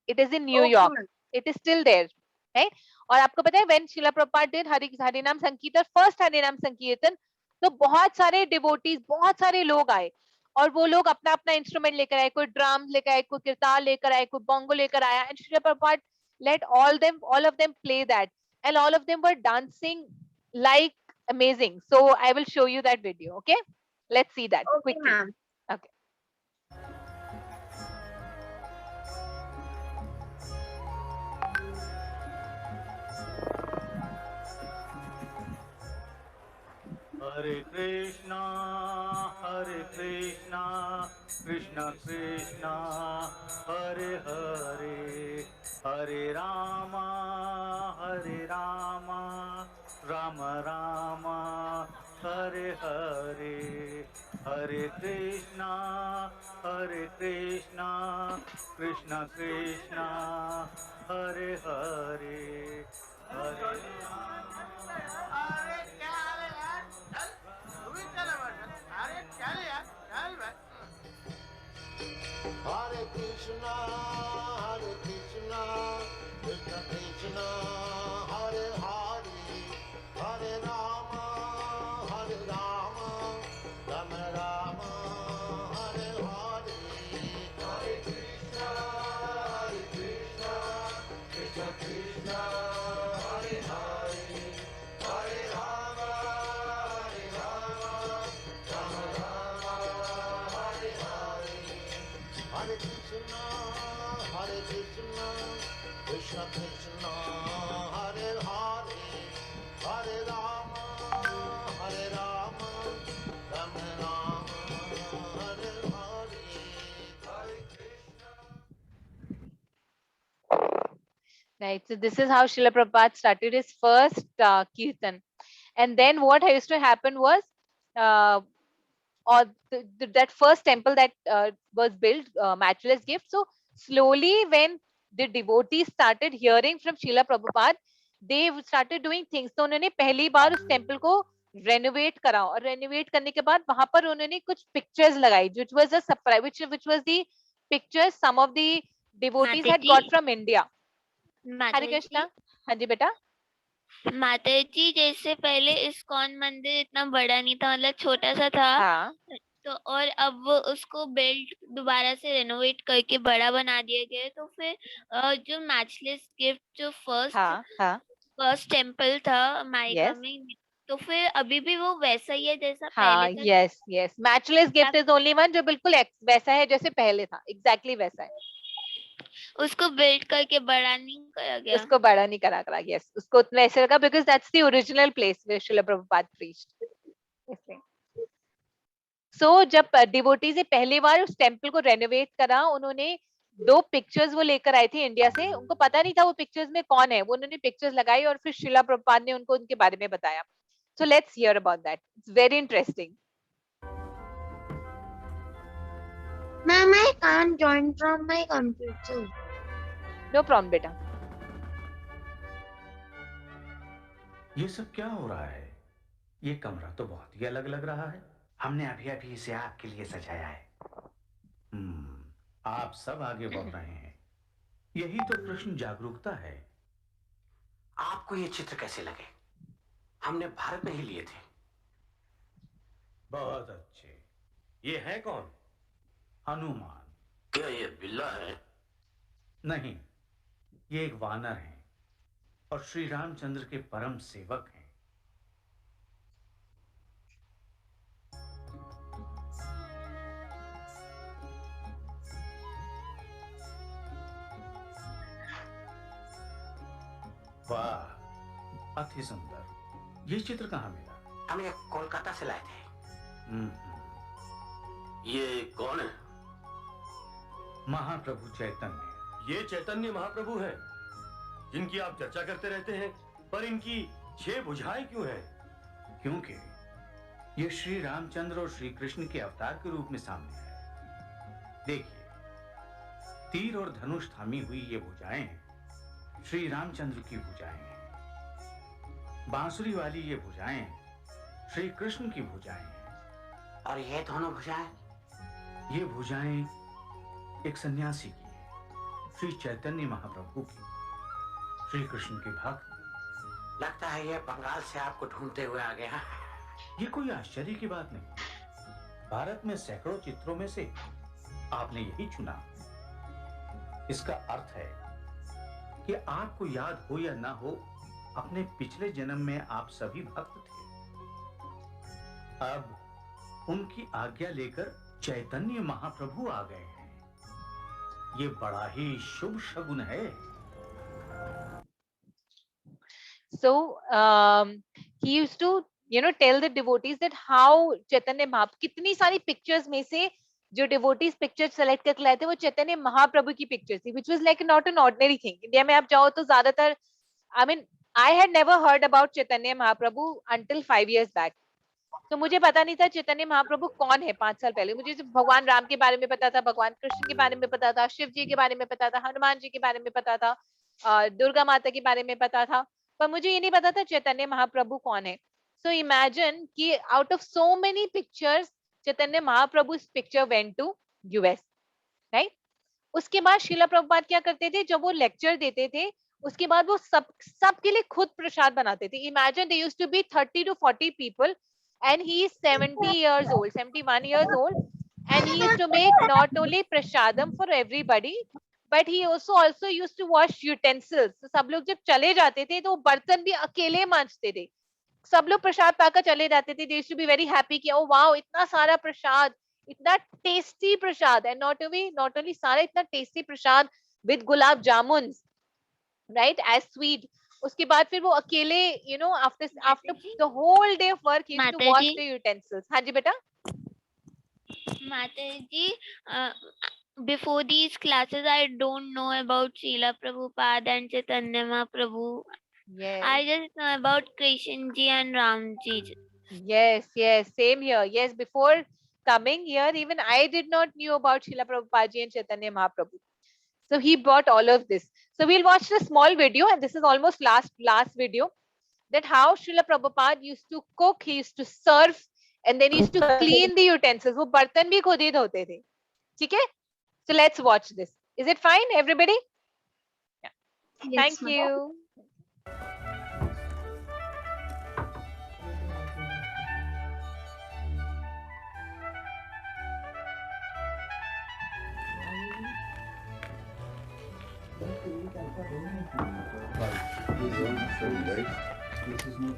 It is in New okay York. Ma'am. It is still there. Right? और आपको पता है when Srila Prabhupada did हरिनाम संकीर्तन, first हरिनाम संकीर्तन, तो बहुत सारे डिवोटीज, बहुत सारे लोग आए, और वो लोग अपना अपना इंस्ट्रूमेंट लेकर आए, कोई ड्रम लेकर आए, कोई किरताल लेकर आए, कोई बोंगो लेकर आया, and Srila Prabhupada let all of them play that, and all of them were dancing like amazing. So I will show you that video. Okay, let's see that okay quickly. Ma'am. Okay. Hare Krishna Krishna Krishna Hare Hare, Hare Rama Ram Ram Hare Hare, Hare Krishna Krishna Krishna Hare Hare, Hare Hare Krishna, Krishna Krishna, Hare Hare, Hare Rama, Rama Rama, Hare Hare. Hare Krishna, Krishna Krishna, Hare Hare, Hare Rama, Rama Rama, Hare Hare. Hare Krishna, Krishna Krishna, Hare Hare, Hare Rama, Rama Rama, Hare Hare. Hare Krishna. Right. So this is how Srila Prabhupada started his first kirtan. And then what used to happen was, uh, or that first temple that was built, Matchless Gift. So slowly, when the devotees started hearing from Srila Prabhupada, they started doing things. तो उन्होंने पहली बार उस temple को renovate करा, और renovate करने के बाद वहां पर उन्होंने कुछ पिक्चर्स लगाई, which was a surprise, which was the pictures some of the devotees माता had ji, got from India. माता हरे कृष्णा. जी, हाँ जी बेटा. माता जी, जैसे पहले इस्कॉन मंदिर इतना बड़ा नहीं था, मतलब छोटा सा था, हाँ तो और अब वो उसको बिल्ड दोबारा से रेनोवेट करके बड़ा बना दिया गया है, तो फिर जो मैचलेस गिफ्ट जो हाँ हाँ. फर्स्ट टेम्पल था अमेरिका Yes. में, तो फिर अभी भी वो वैसा ही है जैसा हाँ, पहले था? यस यस, मैचलेस या गिफ्ट इज ओनली वन जो बिल्कुल वैसा है जैसे पहले था, एग्जैक्टली वैसा है. उसको बिल्ड करके बड़ा नहीं करा गया? उसको बड़ा नहीं करा करा. यस, उसको उतना ऐसे लगा, because that's the original place where Srila Prabhupada preached. इसलिए सो जब डिवोटीज ने पहली बार उस टेम्पल को रेनोवेट करा, उन्होंने दो पिक्चर्स वो लेकर आए थे इंडिया से. उनको पता नहीं था वो पिक्चर्स में कौन है, वो उन्होंने पिक्चर्स लगाई, और फिर श्रीला प्रभुपाद ने उनको उनके बारे में बताया. So let's hear about that. It's very interesting. Ma'am, I can't join from my computer. No problem बेटा. ये सब क्या हो रहा है? ये कमरा तो बहुत ही अलग लग रहा है। हमने अभी अभी इसे आपके लिए सजाया है। आप सब आगे बढ़ रहे हैं, यही तो कृष्ण जागरूकता है। आपको ये चित्र कैसे लगे? हमने भारत में ही लिए थे। बहुत अच्छे। ये है कौन? हनुमान। क्या ये बिल्ला है? नहीं, ये एक वानर है और श्री रामचंद्र के परम सेवक हैं। वाह, अति सुंदर। ये चित्र कहाँ मिला? हम ये कोलकाता से लाए थे। ये कौन है? महाप्रभु चैतन्य। ये चैतन्य महाप्रभु हैं, जिनकी आप चर्चा करते रहते हैं, पर इनकी 6 भुजाएं क्यों हैं? क्योंकि ये श्री रामचंद्र और श्री कृष्ण के अवतार के रूप में सामने है। देखिए, तीर और धनुष थामी हुई ये भुजाएं श्री रामचंद्र की भुजाएं हैं। बांसुरी वाली ये भुजाएं श्री कृष्ण की भुजाएं हैं। और ये दोनों भुजाएं? ये भुजाएं एक सन्यासी की है, श्री चैतन्य महाप्रभु की, श्री कृष्ण के भक्त। लगता है ये बंगाल से आपको ढूंढते हुए आ गया। ये कोई आश्चर्य की बात नहीं। भारत में सैकड़ों चित्रों में से आपने यही चुना। इसका अर्थ है कि आपको याद हो या ना हो, अपने पिछले जन्म में आप सभी भक्त थे। अब उनकी आज्ञा लेकर चैतन्य महाप्रभु आ गए हैं। ये बड़ा ही शुभ शगुन है। So he used to tell the devotees that how Chaitanya Mahaprabhu, कितनी सारी pictures में से जो devotees pictures select करके लाए थे वो चैतन्य महाप्रभु की pictures थी, which was like not an ordinary thing. India में आप जाओ तो ज्यादातर, I mean, I had never heard about Chaitanya Mahaprabhu until 5 years back. तो मुझे पता नहीं था चैतन्य महाप्रभु कौन है। 5 साल पहले मुझे सिर्फ भगवान राम के बारे में पता था, भगवान कृष्ण के बारे में पता था, शिव जी के बारे में पता था, हनुमान जी के बारे में पता था, दुर्गा माता के बारे में पता था, पर मुझे ये नहीं पता था चैतन्य महाप्रभु कौन है। सो इमेजिन कि out of so many pictures Chaitanya Mahaprabhu picture went to US, right. उसके बाद श्रीला प्रभुपाद क्या करते थे, जब वो लेक्चर देते थे उसके बाद वो सबके लिए खुद प्रसाद बनाते थे। Imagine they used to be 30 to 40 people and he is 70 years old, 71 years old, and he used to make not only prasadam for everybody but he also used to wash utensils. तो सब लोग जब चले जाते थे तो बर्तन भी अकेले मांजते थे। सब लोग प्रसाद पाकर चले जाते थे। They used to be very happy कि oh wow, इतना सारा प्रसाद, इतना tasty Prasad, and not only सारा इतना tasty Prasad with gulab jamuns, right, as sweet. उसके बाद फिर वो अकेले after the whole day of work he used to wash the utensils. हाँ जी बेटा। Mataji, before these classes, I don't know about Srila Prabhupada and Chaitanya Mahaprabhu. Yes. I just know about Krishnji and Ramji. Yes, same here. Yes, before coming here, even I did not knew about Srila Prabhupada ji and Chaitanya Mahaprabhu. So he brought all of this. So we'll watch the small video, and this is almost last video, that how Srila Prabhupada used to cook, he used to serve, and then he used to clean the utensils. वो बर्तन भी खुद ही धोते थे, ठीक है? So let's watch this. Is it fine, everybody? Yeah. Yes, Thank you. This is not.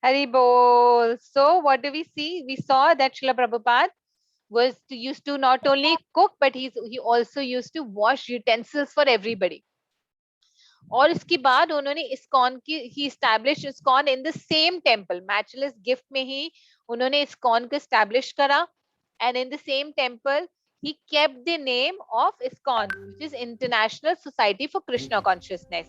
Hari bol. So what do we see? We saw that Srila Prabhupada used to not only cook, but he also used to wash utensils for everybody. और इसके बाद उन्होंने इस्कॉन की ही establish ISKCON in the same temple, matchless gift में ही उन्होंने इस्कॉन को इस्टेब्लिश करा, and in the same temple he kept the name of ISKCON, which is International Society for Krishna Consciousness.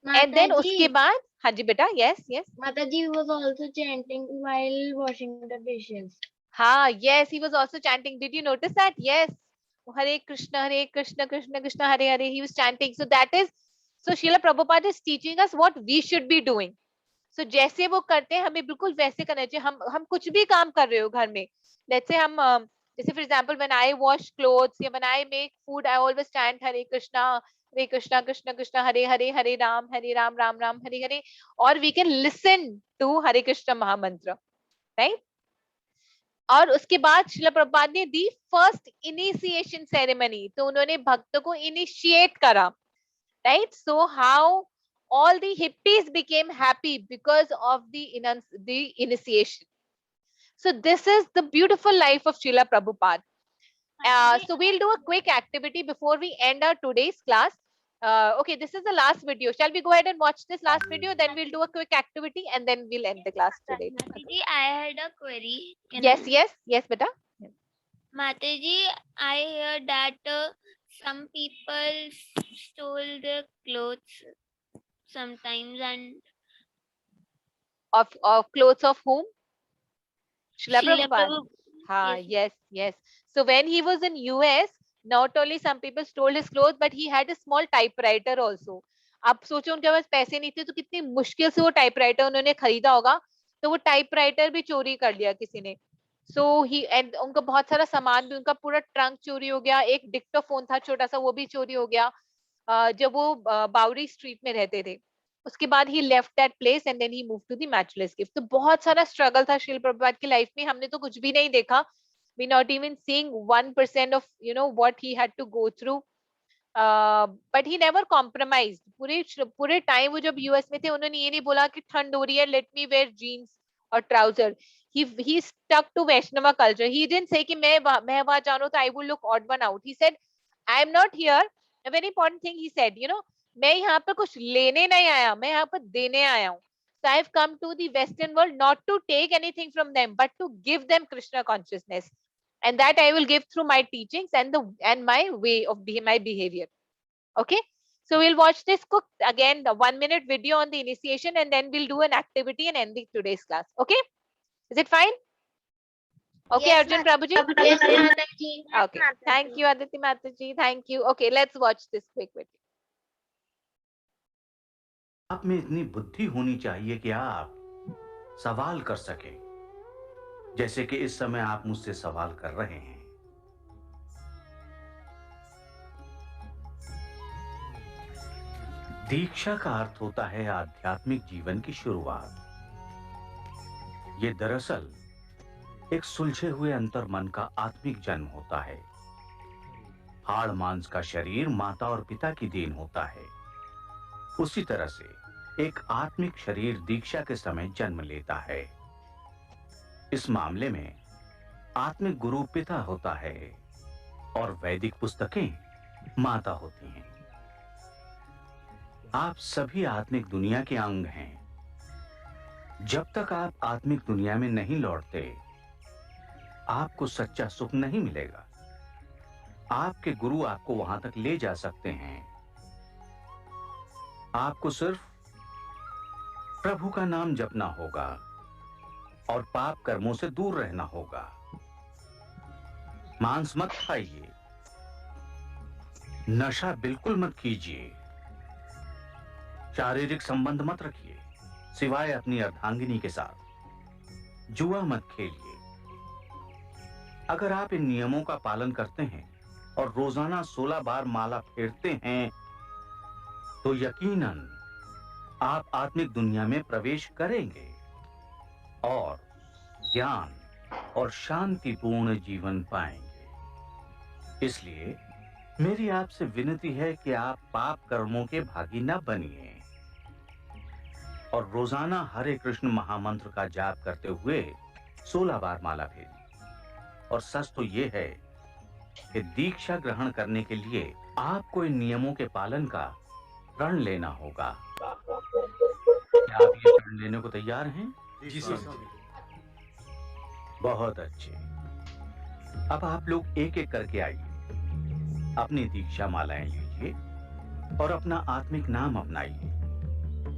And then उसके बाद, हाँ जी बेटा, yes, yes. Mataji was also chanting while washing the dishes. हाँ, yes, he was also chanting. Did you notice that? Yes. Hare Krishna, Krishna Krishna, Hare Hare. He was chanting. So that is, so Srila Prabhupada is teaching us what we should be doing. So जैसे वो करते हैं हमें बिल्कुल वैसे करना चाहिए. हम कुछ भी काम कर रहे हो घर में, let's say हम जैसे for example when I wash clothes या when I make food, I always chant Hare Krishna, Krishna Krishna, Hare Hare, Hare Ram, Ram Ram, Hare Hare, or we can listen to Hare Krishna Mahamantra, right? और उसके बाद श्रील प्रभुपाद ने the first initiation ceremony, तो उन्होंने भक्तों को initiate करा, right? So how all the hippies became happy because of the initiation. So this is the beautiful life of Srila Prabhupada. So we'll do a quick activity before we end our today's class. Okay, this is the last video. Shall we go ahead and watch this last video? Then we'll do a quick activity and then we'll end the class today. Mataji, I had a query. Yes, beta. Mataji, I heard that some people stole the clothes sometimes, and of clothes of whom? Srila Srila Prabhupada. Ha, yes. So when he was in US, not only some people stole his clothes, but he had a small typewriter also. आप सोचो उनके पास पैसे नहीं थे तो कितनी मुश्किल से वो टाइपराइटर उन्होंने खरीदा होगा, तो वो टाइपराइटर भी चोरी कर लिया किसी ने. सो ही एंड उनका बहुत सारा सामान भी, उनका पूरा ट्रंक चोरी हो गया, एक डिक्टोफोन था छोटा सा वो भी चोरी हो गया जब वो बावरी स्ट्रीट में रहते थे. उसके बाद he left that place and then he move to the matchless gift. तो बहुत सारा स्ट्रगल था श्रील प्रभुपाद की लाइफ में, हमने तो कुछ भी नहीं देखा. We not even seeing 1% of what he had to go through, but he never compromised. पूरे टाइम वो जब यूएस में थे उन्होंने ये नहीं बोला कि ठंड हो रही है लेट मी वेयर जीन्स और trouser. he stuck to Vaishnava culture. He didn't say कि मैं वहां जा रहा हूँ तो I will look odd one out. He said I am not here. A very important thing he said, मैं यहाँ पर कुछ लेने नहीं आया, मैं यहाँ पर देने आया हूँ. So I have come to the Western world not to take anything from them, but to give them Krishna consciousness, and that I will give through my teachings and my way of my behavior. Okay, so we'll watch this quick again, the 1-minute video on the initiation, and then we'll do an activity and end today's class. Okay, is it fine? Okay, Yes, Arjun Prabhuji. Yes, Mataji. Okay, thank you Aditi Mataji, thank you. Okay, let's watch this quick video. आप में इतनी बुद्धि होनी चाहिए कि आप सवाल कर सके, जैसे कि इस समय आप मुझसे सवाल कर रहे हैं. दीक्षा का अर्थ होता है आध्यात्मिक जीवन की शुरुआत. ये दरअसल एक सुलझे हुए अंतर मन का आत्मिक जन्म होता है. हाड़ मांस का शरीर माता और पिता की देन होता है. उसी तरह से एक आत्मिक शरीर दीक्षा के समय जन्म लेता है. इस मामले में आत्मिक गुरु पिता होता है और वैदिक पुस्तकें माता होती हैं. आप सभी आत्मिक दुनिया के अंग हैं. जब तक आप आत्मिक दुनिया में नहीं लौटते, आपको सच्चा सुख नहीं मिलेगा. आपके गुरु आपको वहां तक ले जा सकते हैं. आपको सिर्फ प्रभु का नाम जपना होगा और पाप कर्मों से दूर रहना होगा. मांस मत खाइए, नशा बिल्कुल मत कीजिए, शारीरिक संबंध मत रखिए सिवाय अपनी अर्धांगिनी के साथ. जुआ मत खेलिए. अगर आप इन नियमों का पालन करते हैं और रोजाना 16 बार माला फेरते हैं, तो यकीनन आप आत्मिक दुनिया में प्रवेश करेंगे और ज्ञान और शांतिपूर्ण जीवन पाएंगे. इसलिए मेरी आपसे विनती है कि आप पाप कर्मों के भागी न बनिए. और रोजाना हरे कृष्ण महामंत्र का जाप करते हुए 16 बार माला फेरी। और सच तो ये है कि दीक्षा ग्रहण करने के लिए आपको इन नियमों के पालन का प्रण लेना होगा। क्या आप ये प्रण लेने को तैयार हैं? जी स्वामी जी। बहुत अच्छे। अब आप लोग एक एक करके आइए, अपनी दीक्षा मालाएं लीजिए और अपना आत्मिक नाम अपनाइए।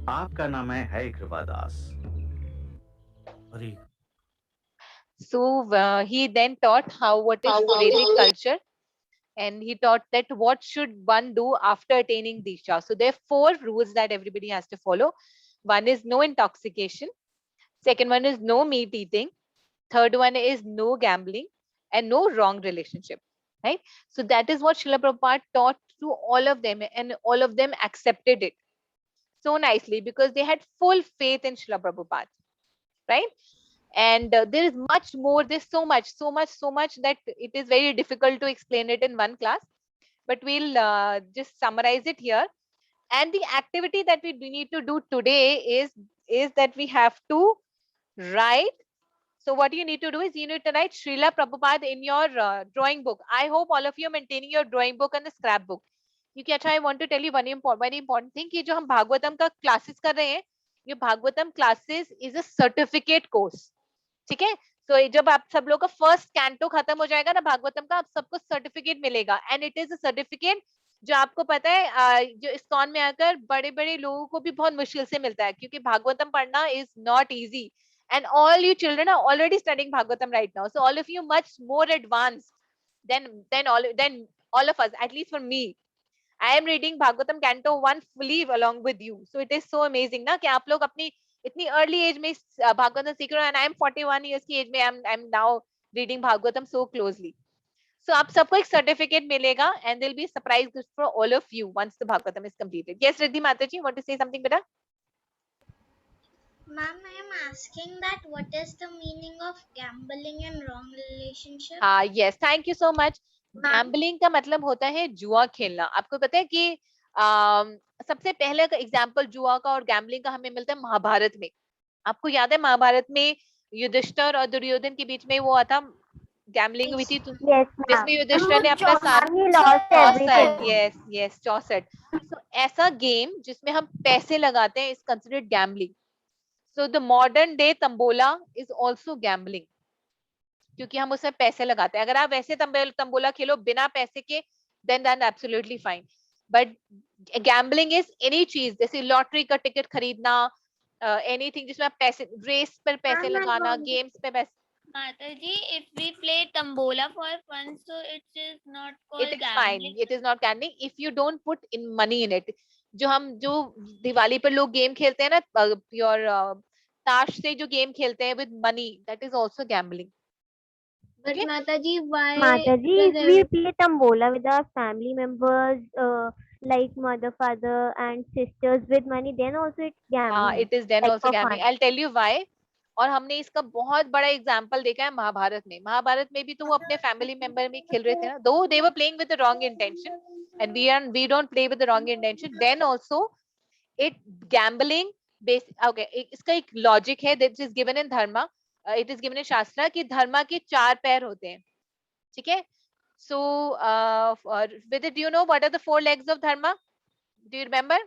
आपका नाम है कृपादास। हरे। So he then taught what is Vedic culture, and he taught that what should one do after attaining Diksha. So there are 4 rules that everybody has to follow. One is no intoxication. Second one is no meat eating. Third one is no gambling and no wrong relationship. Right? So that is what Srila Prabhupada taught to all of them, and all of them accepted it so nicely because they had full faith in Srila Prabhupada. Right? And there is much more. There's so much that it is very difficult to explain it in one class, but we'll just summarize it here. And the activity that we need to do today is that we have to write. So what you need to do is you need to write Srila Prabhupada in your drawing book. I hope all of you are maintaining your drawing book and the scrapbook. क्योंकि अच्छा, I want to tell you one important thing कि जो हम भागवतम का classes कर रहे हैं, ये Bhagavatam classes is a certificate course. ठीक है. तो जब आप सब लोग का फर्स्ट कैंटो खत्म हो जाएगा ना भागवतम का, आप सबको सर्टिफिकेट मिलेगा, and it is a certificate जो आपको पता है जो इस्कॉन में आकर बड़े बड़े लोगों को भी बहुत मुश्किल से मिलता है, क्योंकि भागवतम पढ़ना is not easy. And all you children are already studying Bhagavatam right now. So all of you much more advanced than all of us, at least for me. I am reading Bhagavatam Canto 1 fully along with you. So it is so amazing ना कि आप लोग अपनी इतनी early as में भागवतम सीख रहे हो, एंड आई एम 41 इयर्स की एज में I am now reading Bhagavatam so closely. So आप सबको एक सर्टिफिकेट मिलेगा, and there will be surprise gift for all of you once the Bhagavatam is completed. Yes Riddhi Mata ji, want to say something बेटा? Ma'am, I am asking that what is the meaning of gambling and wrong relationship? हाँ, yes, thank you so much. Gambling का मतलब होता है जुआ खेलना. आपको पता है कि सबसे पहले का एग्जाम्पल जुआ का और गैम्बलिंग का हमें मिलता है महाभारत में. आपको याद है महाभारत में युधिष्ठिर और दुर्योधन के बीच में वो आता गैम्बलिंग हुई थी, Yes, ma'am. जिसमें युधिष्ठिर ने अपना सारा Ma'am, he lost 64, everything. Yes yes 64. सो ऐसा गेम जिसमें हम पैसे लगाते हैं is considered gambling. So the modern day tambola is also gambling, क्योंकि हम उसमें पैसे लगाते हैं. अगर आप वैसे तंबोला खेलो बिना पैसे के, then absolutely fine. But gambling is any चीज, जैसे लॉटरी का टिकट खरीदना, एनीथिंग जिसमें आप पैसे, रेस पर पैसे लगाना, गेम्स पे पैसे. Mataji, if we play tambola for fun, so it is not called it is fine, gambling. It is not gambling if you don't put in money in it. जो दिवाली पर लोग गेम खेलते हैं ना, प्योर ताश से जो गेम खेलते हैं with money, that is also gambling. But Mataji, why Mataji, does if we play tambola with our family members, like mother, father, and sisters with money, then also it's हाँ, gambling, it is then like also for gambling. fun. I tell you why. और हमने इसका बहुत बड़ा example देखा है महाभारत में. महाभारत में भी तो वो अपने फैमिली मेंबर में खेल रहे थे ना, though they were playing with the wrong intention, and we don't play with the wrong intention, then also it gambling base. Okay, इसका एक लॉजिक है that is given in dharma, it is given in shastra कि धर्मा के 4 पैर होते हैं. ठीक है. So with do you know what are the 4 legs of dharma? Do you remember?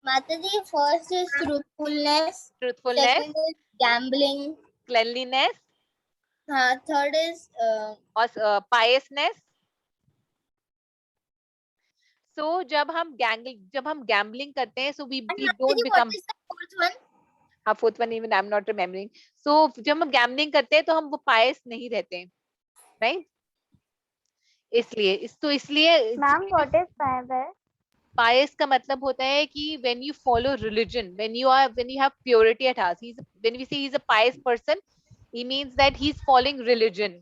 Mataji, first is truthfulness. Truthfulness, Second is gambling. cleanliness, Third is और piousness. So जब हम गैम्बलिंग करते हैं, so we don't Mataji, what become. is the fourth one? हाँ, fourth one even I'm not remembering. So जब हम gambling करते हैं तो हम वो pious नहीं रहते हैं, right? इसलिए Ma'am, what is fiber? pious का मतलब होता है कि when you follow religion, when you have purity at heart. When we say he's a pious person, he means that he's following religion.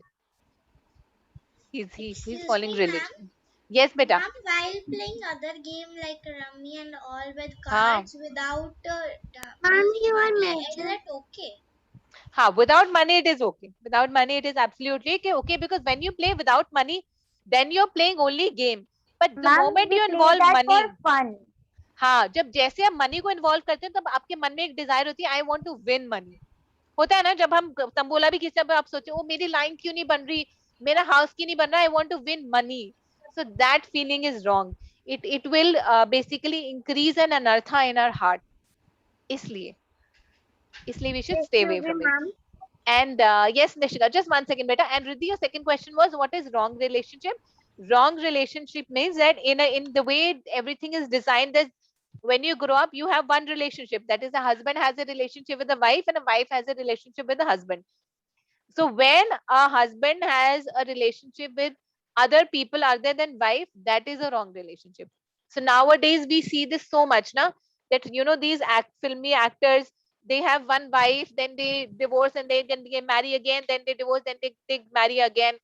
He's Excuse following me, religion. ma'am. Yes, beta. Ma'am, while playing other game like rummy and all with हाँ. cards without Ma'am, using you are money, is mentioning. that okay? हाँ, without money it is okay. Without money it is absolutely okay, because when you play without money, then you're playing only game. But the Ma'am, moment we you play involve that money, for fun. हाँ, जब जैसे आप money को involve करते हैं तब आपके मन में एक डिजायर होती है, I want to win money. होता है ना, जब हम तंबोला भी खींचते हैं आप सोचते हो मेरी लाइन क्यों नहीं बन रही, मेरा हाउस क्यों नहीं बन रहा, I want to win money. So that feeling is wrong. It will basically increase an anartha in our heart. इसलिए इसलिए we should Yes, stay away maybe, from it. ma'am. And yes, Nishika, just 1 second, beta. And Riddhi, your second question was, what is wrong relationship? Wrong relationship means that in the way everything is designed, that when you grow up, you have one relationship. That is, a husband has a relationship with a wife, and a wife has a relationship with a husband. So when a husband has a relationship with other people other than wife, that is a wrong relationship. So nowadays we see this so much, na, that these filmy actors, they have one wife, then they divorce, and they marry again, then they divorce, then they marry again.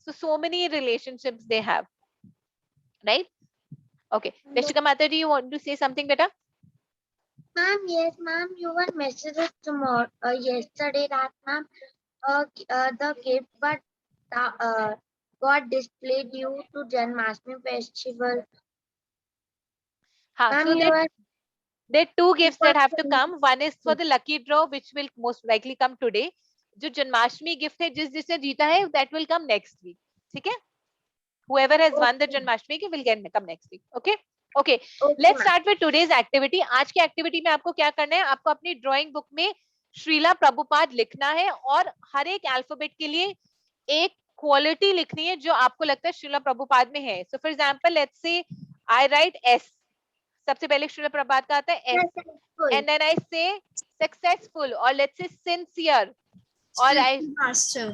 So many relationships they have, right? Okay, Rishika Mata, do you want to say something, beta? Ma'am, yes, ma'am. You were messages tomorrow, yesterday that, ma'am, the gift, but got displayed due to Janmashtami festival. Ha, Ma'am, so you were there are two gifts that have to because come. One is for the lucky draw, which will most likely come today. जो Janmashtami gift है, जिसने जीता है, that will come next week. ठीक है? Whoever has won the Janmashtami gift will get come next week. Okay? Okay. Let's start with today's activity. आज की activity में आपको क्या करना है? आपको अपनी ड्राइंग बुक में श्रीला प्रभुपाद लिखना है, और हर एक अल्फाबेट के लिए एक क्वालिटी लिखनी है जो आपको लगता है श्रीला प्रभुपाद में है. So for example, let's say I write S. सबसे पहले श्रीला प्रभुपाद का आता है S, and then I say successful, or let's say sincere, or I master.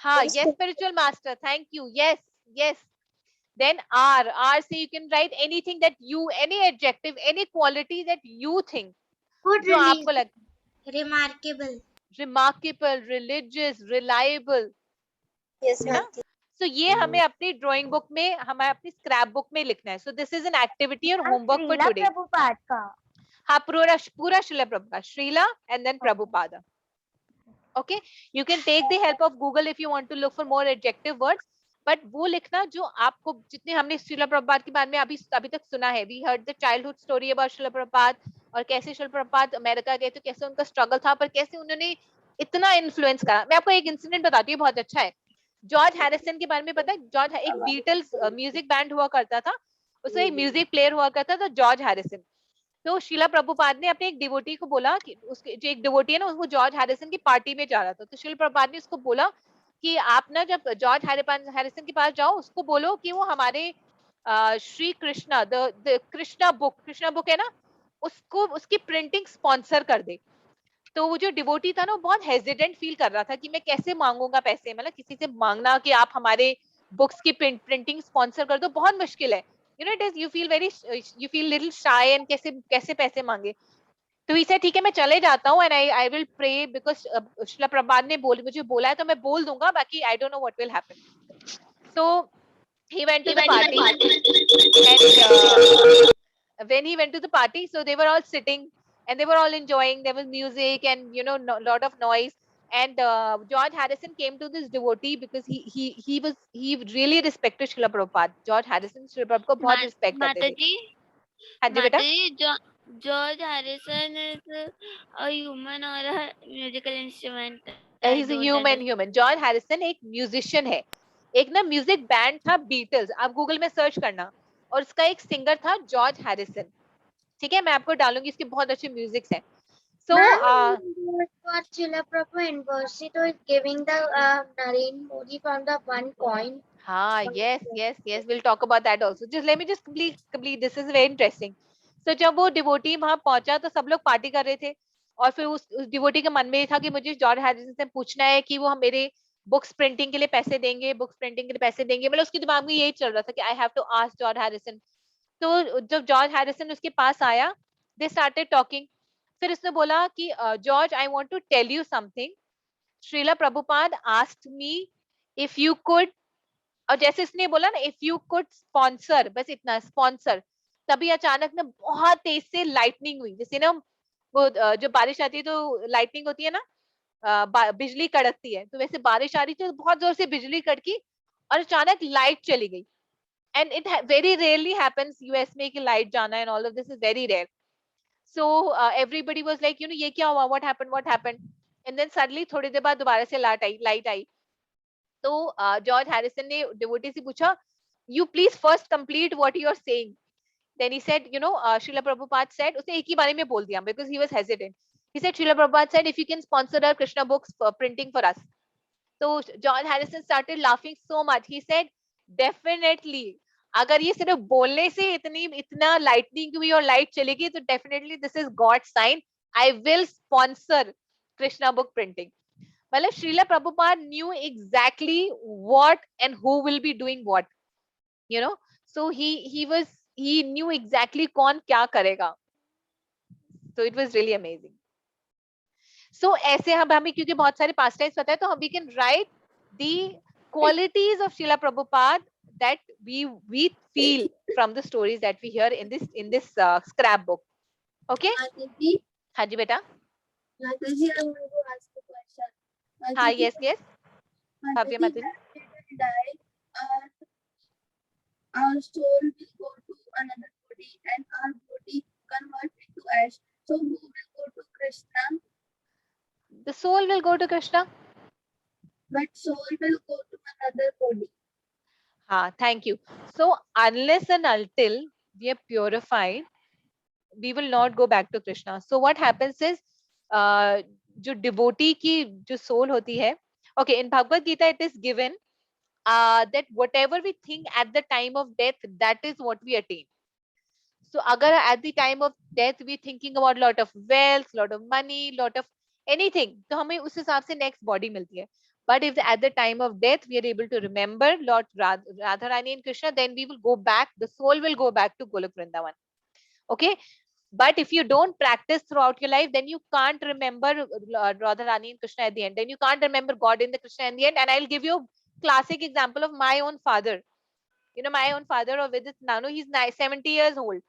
हाँ, yes, spiritual master, thank you, yes, yes. Then R say you can write anything that you, any adjective, any quality that you think, Good जो release. आपको लग, Remarkable. remarkable, religious, reliable, Yes, है ना? ma'am. So ये हमें अपनी drawing book में, हमें अपनी स्क्रैप बुक में लिखना है. So this is an activity और homework for Srila today. Prabhupada का. हाँ, पूरा Srila Prabhupada, Srila and then Prabhupada. Okay, you can take the help of Google if you want to look for more adjective words, but वो लिखना जो आपको, जितने हमने श्रीला प्रभुपाद के बारे में अभी तक सुना है. We heard the childhood story about Srila Prabhupada, और कैसे श्रीला प्रभुपाद अमेरिका गए तो कैसे उनका स्ट्रगल था, पर कैसे उन्होंने इतना इन्फ्लुएंस करा. मैं आपको एक इंसिडेंट बताती हूँ, बहुत अच्छा है. जॉर्ज हैरिसन के बारे में पता है? जॉर्ज एक बीटल्स म्यूजिक बैंड हुआ करता था, उसका एक म्यूजिक प्लेयर हुआ करता था जॉर्ज हैरिसन. तो शीला प्रभुपाद ने अपने एक डिवोटी को बोला कि उसके जो एक डिवोटी है ना, वो जॉर्ज हैरिसन की पार्टी में जा रहा था. तो शीला प्रभुपाद ने उसको बोला कि आप ना जब जॉर्ज हैरिसन के पास जाओ, उसको बोलो कि वो हमारे श्री कृष्णा द कृष्णा बुक है ना, उसको उसकी प्रिंटिंग स्पॉन्सर कर दे. तो वो जो डिवोटी था ना, वो बहुत हेजिडेंट फील कर रहा था कि मैं कैसे मांगूंगा पैसे, मतलब किसी से मांगना कि आप हमारे बुक्स की प्रिंटिंग स्पॉन्सर कर दो, बहुत मुश्किल है. It is, you feel little shy, and कैसे कैसे पैसे मांगे. तो इसे ठीक है, मैं चले जाता हूँ, and I will pray, because Srila Prabhupada ने मुझे बोला है, तो मैं बोल दूंगा, बाकी I don't know what will happen. So he went to the party, and when he went to the party, so they were all sitting and they were all enjoying. There was music and lot of noise. And George Harrison came to this devotee because he really respected Srila Prabhupada. George Harrison Srila Prabhupada को बहुत respect करते थे. माताजी, हाँ जी बेटा. George Harrison is a human or a musical instrument? I He's a don't understand. human. George Harrison एक musician है. एक ना म्यूजिक बैंड था बीटल्स, आप गूगल में सर्च करना, और उसका एक सिंगर था जॉर्ज हैरिसन. ठीक है, मैं आपको डालूंगी, इसके बहुत अच्छे म्यूजिक हैं. So For Srila Prabhu anniversary, so is giving the Narendra Modi from the 1 coin. yes, we'll talk about that also. Just let me just complete. This is very interesting. So जब वो devotee वहां पहुंचा तो सब लोग party कर रहे थे, और फिर उस डिवोटी के मन में ये था कि मुझे जॉर्ज हैरिसन से पूछना है कि वो मेरे बुक्स प्रिंटिंग के लिए पैसे देंगे, मतलब उसके दिमाग में यही चल रहा था कि I have to ask George Harrison. तो जब जॉर्ज हैरिसन उसके पास आया, दे स्टार्टेड टॉकिंग. फिर उसने बोला कि George, I want to tell you something. Srila Prabhupada asked me if you could, और जैसे इसने बोला ना, इफ यू कुड स्पॉन्सर, बस इतना, स्पॉन्सर. तभी अचानक ना बहुत तेज से लाइटनिंग हुई, जैसे ना वो जो बारिश आती है तो लाइटनिंग होती है ना, बिजली कड़कती है, तो वैसे बारिश आ रही थी तो बहुत जोर से बिजली कड़की, और अचानक लाइट चली गई. and it very rarely happens US में कि light जाना and all of this is very rare. So everybody was like, ये क्या हुआ, what happened, and then suddenly थोड़ी देर बाद दोबारा से light आई. तो जॉर्ज हैरिसन ने डिवोटी से पूछा, you please first complete what you are saying. Then he said, Srila Prabhupada said, उसने एक ही बारे में बोल दिया because he was hesitant. He said, Srila Prabhupada said, if you can sponsor our Krishna books for printing for us. So John Harrison started laughing so much. He said, definitely. अगर ये सिर्फ बोलने से इतना lightning हुई और light चलेगी तो definitely this is God's sign. I will sponsor Krishna book printing. मतलब Srila Prabhupada knew exactly what and who will be doing what. So he knew exactly कौन क्या करेगा. So it was really amazing. So ऐसे हमें क्योंकि बहुत सारे past times पता है तो we can write the qualities of Srila Prabhupada that we feel from the stories that we hear in this scrapbook. Okay? हाँ जी बेटा. Mataji, I want to ask a question. हाँ, yes. Bhavya Mataji, Mataji. when we die, our soul will go to another body and our body convert into ash. So who will go to Krishna? The soul will go to Krishna. But soul will go to another body. Thank you. So unless and until we are purified, we will not go back to Krishna. So what happens is, जो devotee की जो soul होती है, okay, in Bhagavad Gita it is given that whatever we think at the time of death, that is what we attain. So agar at the time of death we thinking about lot of wealth, lot of money, lot of anything, तो हमें उस हिसाब से next body मिलती है. But if at the time of death we are able to remember Lord Radharani and Krishna, then we will go back, the soul will go back to Golok Vrindavan. Okay? But if you don't practice throughout your life, then you can't remember Radharani and Krishna at the end. Then you can't remember God in the Krishna in the end. And I'll give you a classic example of my own father. My own father of Vidit Nano, he's 70 years old.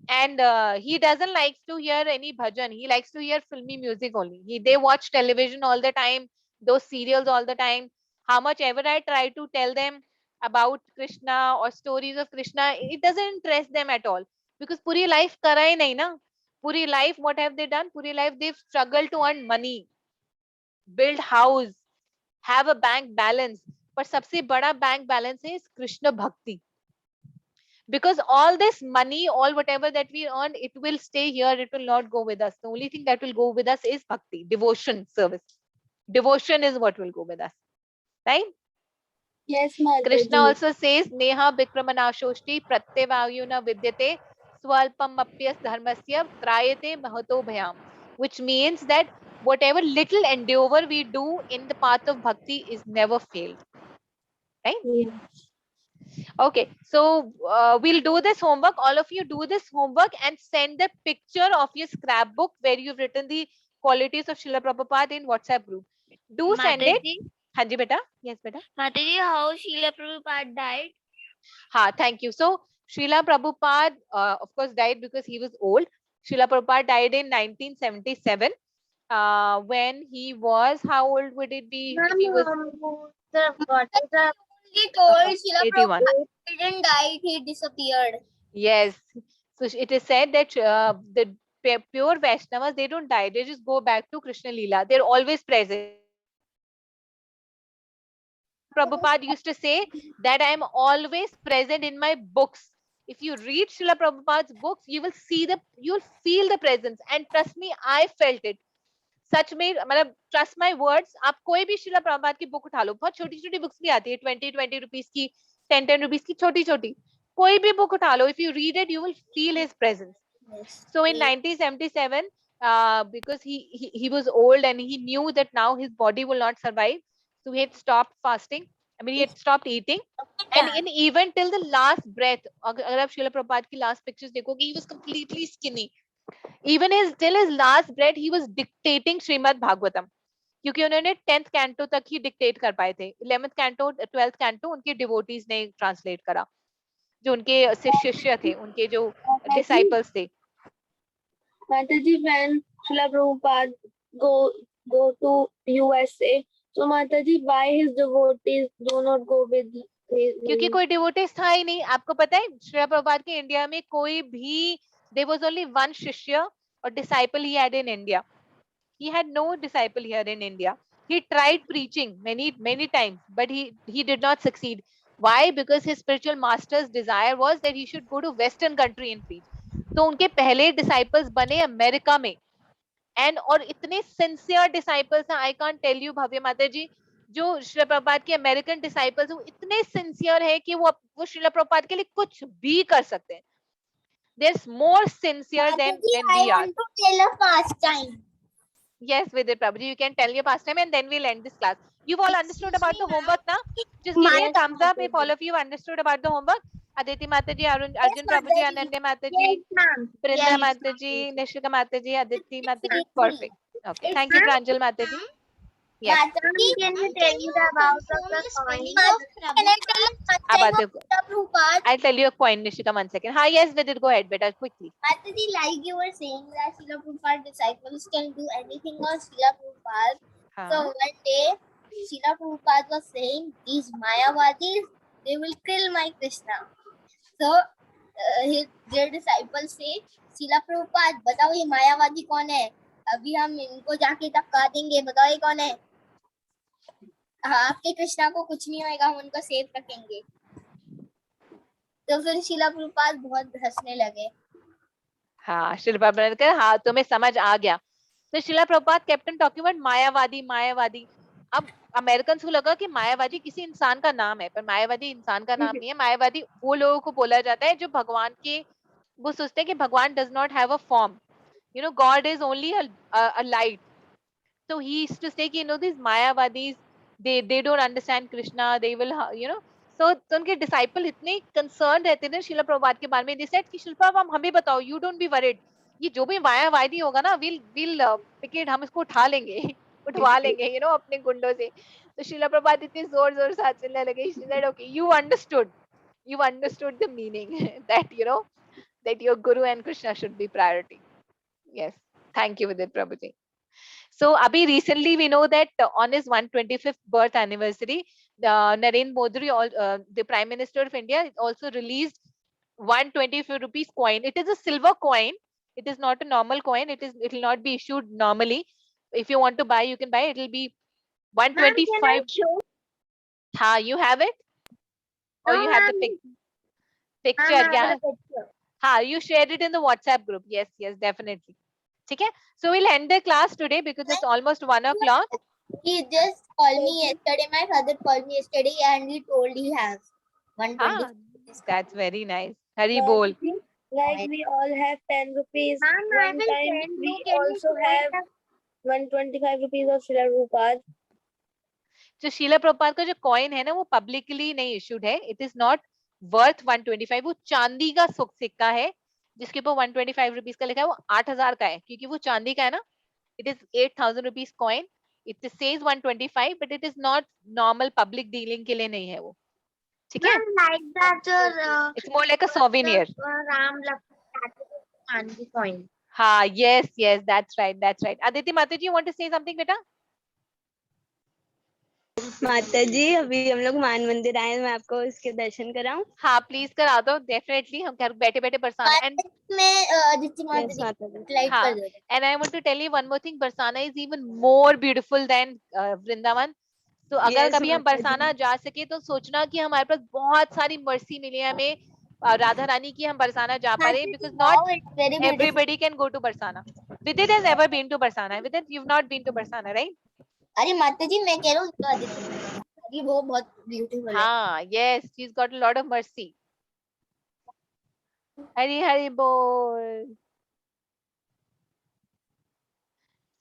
And he doesn't like to hear any bhajan. He likes to hear filmy music only. They watch television all the time, those serials all the time. How much ever I try to tell them about Krishna or stories of Krishna, it doesn't interest them at all. Because puri life kara hi nahi na. Puri life, what have they done? Puri life, they've struggled to earn money, build house, have a bank balance. But सबसे बड़ा bank balance is Krishna Bhakti. Because all this money, all whatever that we earn, it will stay here, it will not go with us. The only thing that will go with us is bhakti, devotion, service. Devotion is what will go with us, right? Yes, Mataji. Krishna also says neha vikramanashoshti pratyavayuna vidyate swalpam apyas dharmasya trayate mahato bhayam, which means that whatever little endeavor we do in the path of bhakti is never failed, right? Yes. Okay, so we'll do this homework. All of you do this homework and send the picture of your scrapbook where you've written the qualities of Srila Prabhupada in WhatsApp group. Do send it. Mataji, Hanji beta. Yes, beta. Mataji, how Srila Prabhupada died? Thank you. So Srila Prabhupada, of course, died because he was old. Srila Prabhupada died in 1977. When he was, how old would it be if he was? He told Srila 81. Prabhupada didn't die, he disappeared. Yes. So it is said that the pure Vaishnavas, they don't die. They just go back to Krishna Leela. They're always present. Prabhupada used to say that I am always present in my books. If you read Srila Prabhupada's books, you will feel the presence. And trust me, I felt it. सच में मतलब trust my words, आप कोई भी शिला प्रभुपाद की book उठा लो, बहुत छोटी छोटी बुक्स भी आती है, 20 रुपीज की, 10 रुपीज की, छोटी छोटी कोई भी बुक उठा लो, if you read it you will feel his presence. So in 1977, because he was old and he knew that now his body will not survive, so he had stopped fasting. I mean, he had stopped eating, and in even till the last breath, अगर आप शिला प्रभुपाद की last pictures देखोगे, he was completely skinny. Even till his last breath, he was dictating Shrimad Bhagavatam, क्योंकि उन्होंने 10th canto तक ही dictate कर पाए थे. 11th कैंटो 12th कैंटो उनके डिवोटीज ने ट्रांसलेट करा, जो उनके शिष्य थे, उनके जो डिसाइपल्स थे. Mataji, when Srila Prabhupada go to USA, so Mataji, why his devotees do not go with क्योंकि कोई डिवोटीज था ही नहीं। आपको पता है श्रीला प्रभुपाद के इंडिया में कोई भी, देयर वाज ओनली वन शिष्य और disciple he had in India. He had no disciple here in India. He tried preaching many times, but he did not succeed. Why? Because his spiritual master's desire was that he should go to Western country and preach. तो उनके पहले disciples बने America में, and और इतने sincere disciples हैं, I can't tell you भव्य माता जी, जो श्रीला प्रभुपाद के अमेरिकन डिसाइपल्स वो इतने सिंसियर है कि वो श्रीला प्रभुपाद के लिए कुछ भी कर सकते हैं. They are more sincere than we are. Yes, Vidit Prabhuji, you can tell your pastime and then we'll end this class. You've all understood about the homework now? Just give me a thumbs up if all of you understood about the homework. Aditi Mataji, Arjun Prabhuji, Ananya Mataji, Brinda Mataji, Nishika Mataji, Aditi Mataji. Perfect. Okay. Thank you, Pranjal Mataji. Yes. Can you tell me about the coin? I'll tell you a coin, Nishika, 1 second. Hi, yes, Vidit, go ahead, beta, quickly. Mataji, like you were saying that Srila Prabhupada disciples can do anything on Srila Prabhupada. So one day, Srila Prabhupada was saying, these Mayavadis, they will kill my Krishna. So their disciples say, Srila Prabhupada, बताओ ये मायावादी कौन है? अभी हम इनको जाके टपका देंगे, बताओ ये कौन है? आपके कृष्णा को कुछ नहीं होएगा, हम उनको सेव रखेंगे. तो फिर शिला प्रभुपाद बहुत हंसने लगे. हाँ, शिला प्रभुपाद का हाँ तुम्हें समझ आ गया. तो शिला प्रभुपाद कैप्टन टॉकिंग अबाउट मायावादी. मायावादी, अब अमेरिकन को लगा कि मायावादी किसी इंसान का नाम है, पर मायावादी इंसान का नाम नहीं है. मायावादी वो लोगों को बोला जाता है जो भगवान के, वो सोचते हैं कि भगवान does not have a form, you know, God is only a light. So he used to say कि you know these Mayavadis, they don't understand Krishna, they will you know. So उनके disciple इतने concerned रहते थे शिला प्रभुपाद के बारे में. They said कि शिला प्रभुपाद हमें बताओ, you don't be worried, ये जो भी मायावादी होगा ना, we'll pick it, हम इसको उठा लेंगे, उठवा लेंगे, you know, अपने गुंडों से. तो शिला प्रभुपाद इतने जोर जोर से हंसने लगे. She said okay, you understood the meaning that you know that your guru and Krishna should be priority. Yes, thank you Vidit Prabhuji. So abhi recently we know that on his 125th birth anniversary, Narendra Modi, the Prime Minister of India, also released 125 rupees coin. It is a silver coin. It is not a normal coin. It will not be issued normally. If you want to buy, you can buy. It will be 125. Ha, you have it? Or you have the picture? Yeah. Ha, you shared it in the WhatsApp group. Yes, definitely. Okay, so we'll end the class today because it's almost 1 o'clock. He just called me yesterday. My father called me yesterday and he told he has 120. That's very nice. Hari bol. Like we all have 10 rupees. One time we also have 125 rupees of Srila Prabhupada. जो शीला प्रभुपाद का जो coin है ना, वो publicly नहीं issued है. It is not worth 125. वो चांदी का सिक्का है जिसके ऊपर 125 रुपीज का लिखा है. वो 8,000 का है क्योंकि वो चांदी का है ना. It is 8,000 rupees coin. It says 125 but it is not normal public dealing के लिए नहीं है वो. ठीक है, it's more like a souvenir. हाँ, yes, that's right. Aditi Mata ji, you want to say something बेटा? माता जी, अभी हम लोग मान मंदिर आए, मैं आपको उसके दर्शन कराऊं? हाँ, प्लीज करा दो. डेफिनेटली हम घर बैठे बैठे Barsana. And and I want to tell you one more thing. Barsana is even more beautiful than Vrindavan. तो अगर कभी हम बरसाना जा सके तो सोचना कि हमारे पास बहुत सारी मर्सी मिली है हमें राधा रानी की, हम बरसाना जा पा रहे. because not everybody can go to Barsana. Vidit has ever been to Barsana. Vidit, you've not been to Barsana, right? अरे माता जी, मैं कह रहा हूँ ये वो बहुत ब्यूटीफुल है. हाँ, yes, she's got a lot of mercy. Hari Hari बोल.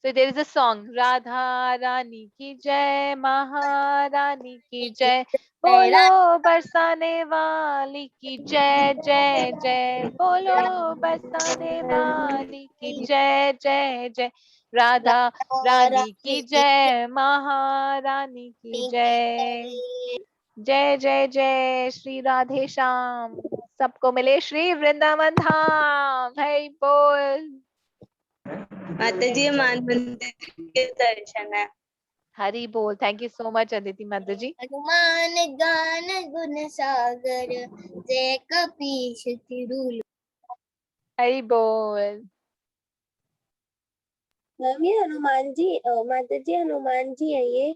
So there is a song, Radha Rani ki jai, Maharani ki jai, bolo barsane wali ki jai jai jai, bolo barsane wali ki jai jai jai, Radha Rani ki jai, Maharani ki jai, जय जय जय श्री राधे श्याम. सबको मिले श्री वृंदावन धाम. हरि बोल. माता जी, मान मंदिर के दर्शन है. Hari Bol. Thank you so much, Aditi Mataji. Hanuman गान गुण सागर जय कपीश तिरुल. Hari Bol. मैम ये हनुमान जी माता जी हनुमान जी है ये.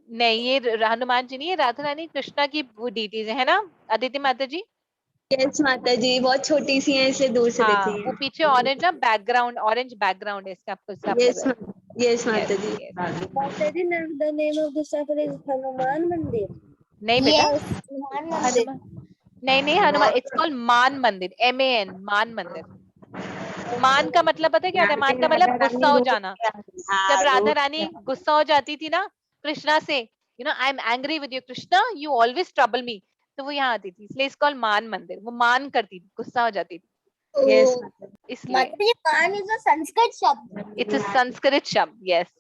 नहीं, ये हनुमान जी नहीं, ये राधा रानी कृष्णा की वो डीटीज है ना अदिति माता जी? यस माता जी, बहुत छोटी सी हैं इसलिए दूर से दिख हाँ, रही वो हैं. पीछे ऑरेंज ना बैकग्राउंड, ऑरेंज बैकग्राउंड है इसका, आपको सब लग यस रहा है. यस माता Yes, जी. yes. Mata ji the name of this temple is Hanuman Mandir. नहीं बेटा, Yes, हनुमान मंदिर. हनुमान नहीं, हनुमान, इट्स कॉल्ड मान मंदिर, MAN, मान मंदिर. मान का मतलब पता है क्या होता है? मान का मतलब गुस्सा हो जाना. जब राधा रानी गुस्सा हो जाती थी ना कृष्णा से, I am angry with you Krishna, you always trouble me, तो वो यहाँ आती थी, इसलिए इसको मान मंदिर. वो मान करती थी, गुस्सा हो जाती थी, यस इसलिए. माता जी मान is a Sanskrit शब्द. इट्स अ संस्कृत शब्द. यस.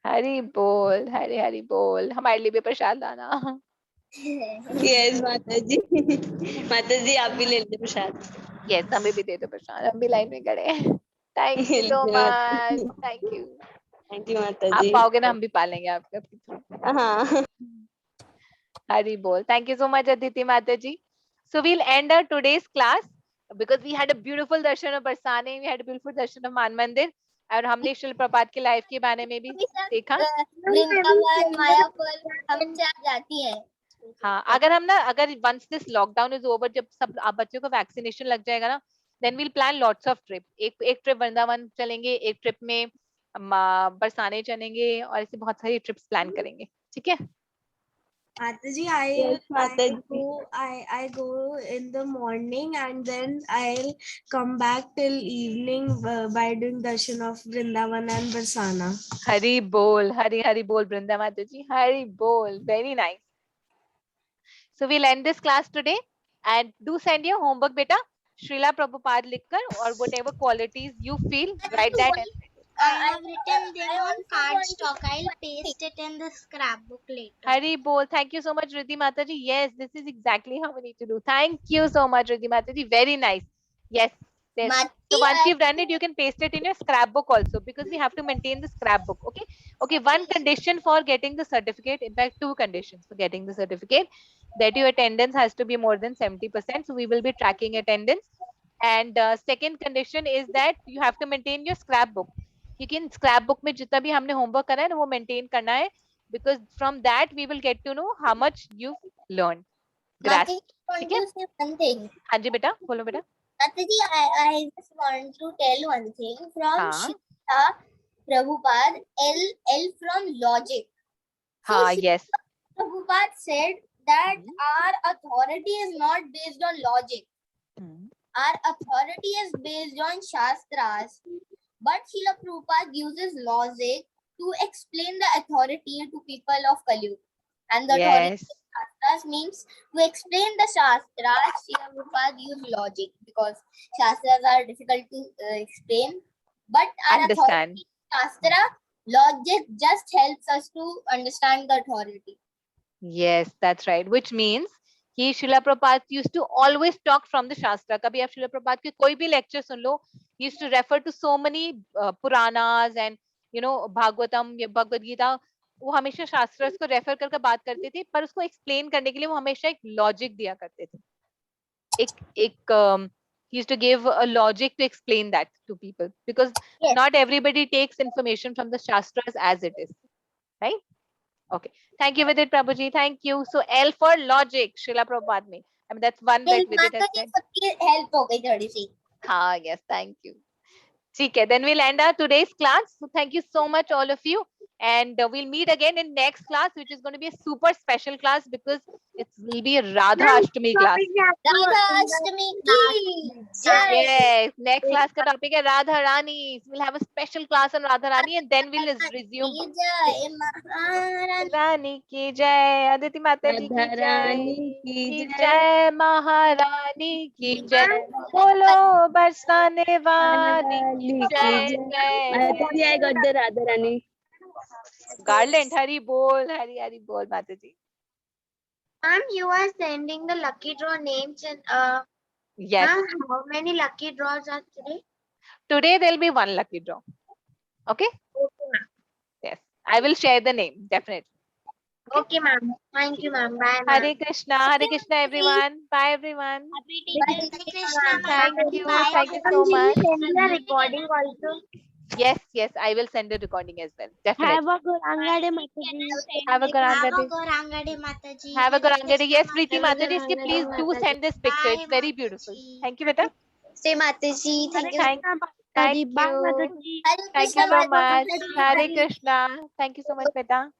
हरि बोल, हरि हरि बोल. हमारे लिए भी प्रसाद लाना. यस माता जी. माता जी आप भी ले लीजिए प्रसाद. यस, हमें भी दे दो प्रसाद, हम भी लाइन में खड़े हैं. Thank you so much. Thank you. Thank you माता आप जी. पाओगे ना, हम भी पालेंगे आपके थ्रू. हाँ. Hari bol. Thank you so much, Aditi Mataji. So we'll end our today's class because we had a beautiful darshan of Barsane, we had a beautiful darshan of Man Mandir, और हमने श्रील प्रपात के life के बारे में भी देखा. वृंदावन मायापुर हमसे आ जाती है. हाँ, अगर once this lockdown is over, जब सब आप बच्चों को वैक्सीनेशन लग जाएगा ना, then we'll plan lots of trip. एक ट्रिप वृंदावन चलेंगे, एक ट्रिप में बरसाने चलेंगे, और ऐसे बहुत सारी ट्रिप्स प्लान करेंगे. ठीक है? Mataji, Yes, Mataji. I go in the morning and then I'll come back till evening by doing darshan of Vrindavan and Barsana. Hari bol, Hari bol, Brinda Mataji. Hari bol. Very nice. So we'll end this class today, and do send your homework, beta. Srila Prabhupada likhkar, or whatever qualities you feel, write that. I have written them on cardstock. I'll paste it in the scrapbook later. Hari bol. Thank you so much, Riddhi Mataji. Yes, this is exactly how we need to do. Thank you so much, Riddhi Mataji. Very nice. Yes. Yes. So once you've done it, you can paste it in your scrapbook also, because we have to maintain the scrapbook. Okay. Okay. One condition for getting the certificate, in fact, two conditions for getting the certificate, that your attendance has to be more than 70%. So we will be tracking attendance. And second condition is that you have to maintain your scrapbook. क्योंकि scrapbook में जितना भी हमने homework करा है ना, वो maintain करना है, because from that we will get to know how much you've learned. Mataji, ठीक I है? want to say one thing. हाँ जी बेटा, बोलो बेटा. Mataji, I just want to tell one thing from हाँ. Srila Prabhupada. L from logic. So हाँ, Srila yes. Prabhupada said that our authority is not based on logic. Our authority is based on Shastras. But Srila Prabhupada uses logic to explain the authority to people of Kali Yuga. And the authority Yes. of Shastras means to explain the Shastras, Srila Prabhupada uses logic because Shastras are difficult to explain. But our Understand. authority, Shastra, logic just helps us to understand the authority. Yes, that's right. Which means कि Srila Prabhupada used to always talk from the Shastra. कभी आप Srila Prabhupada के कोई भी lecture soon low, he used to refer to so many Puranas and Bhagavatam, Bhagavad Gita. वो हमेशा शास्त्रस को refer करके बात करते थे, पर उसको एक्सप्लेन करने के लिए वो हमेशा एक लॉजिक दिया करते थे. He used to give a logic to explain that to people, because not everybody takes information from the shastras as it is, right? Okay. Thank you, Vidit Prabhuji. Thank you. So L for logic, Srila Prabhupada mein. I mean, that's one that Vidit has said. Help हो गई थोड़ी सी. Yes, thank you. Okay, then we'll end our today's class. So thank you so much, all of you. And we'll meet again in next class, which is going to be a super special class because it will be a Radha Ashtami class. Radha Ashtami ki jai. Yes, next class ka topic is Radha Rani. We'll have a special class on Radha Rani, and then we'll resume. Ki jai Maharani. Rani ki jai, Aditi Mataji ki jai. Radharani की की जय, महारानी की जय, बोलो बरसाने वाली की जय जय. माता जी I got the Radharani. Garland, हरी बोल, हरी हरी बोल माता जी. Ma'am, you are sending the lucky draw names and Yes. ma'am, how many lucky draws are today? Today there'll be one lucky draw. Okay? Okay, ma'am. I will share the name definitely. Okay, ma'am. Thank you, ma'am. Bye, ma'am. Hare Krishna, everyone. Bye, everyone. Hare Krishna, ma'am. Thank you. Bye, Thank you ma'am. so much. Send me a recording also. Yes, yes, I will send a recording as well. Have Definitely. a good Angade Mataji. Have a Have Garanga a day. Gorangade Mataji. Have a Hare Garanga day. Krishna, Yes, Preeti Have a Mataji. good Mataji, Angade please do Mataji. send this picture. Bye, It's very beautiful. Mataji. Thank you, beta. Say Mataji, Hare thank you. Thank, Krishna thank Mataji. Bye you. Mataji. Hare Thank you Krishna so Bye bye much. Mataji. Hare Mataji. Krishna. Thank you so much, beta.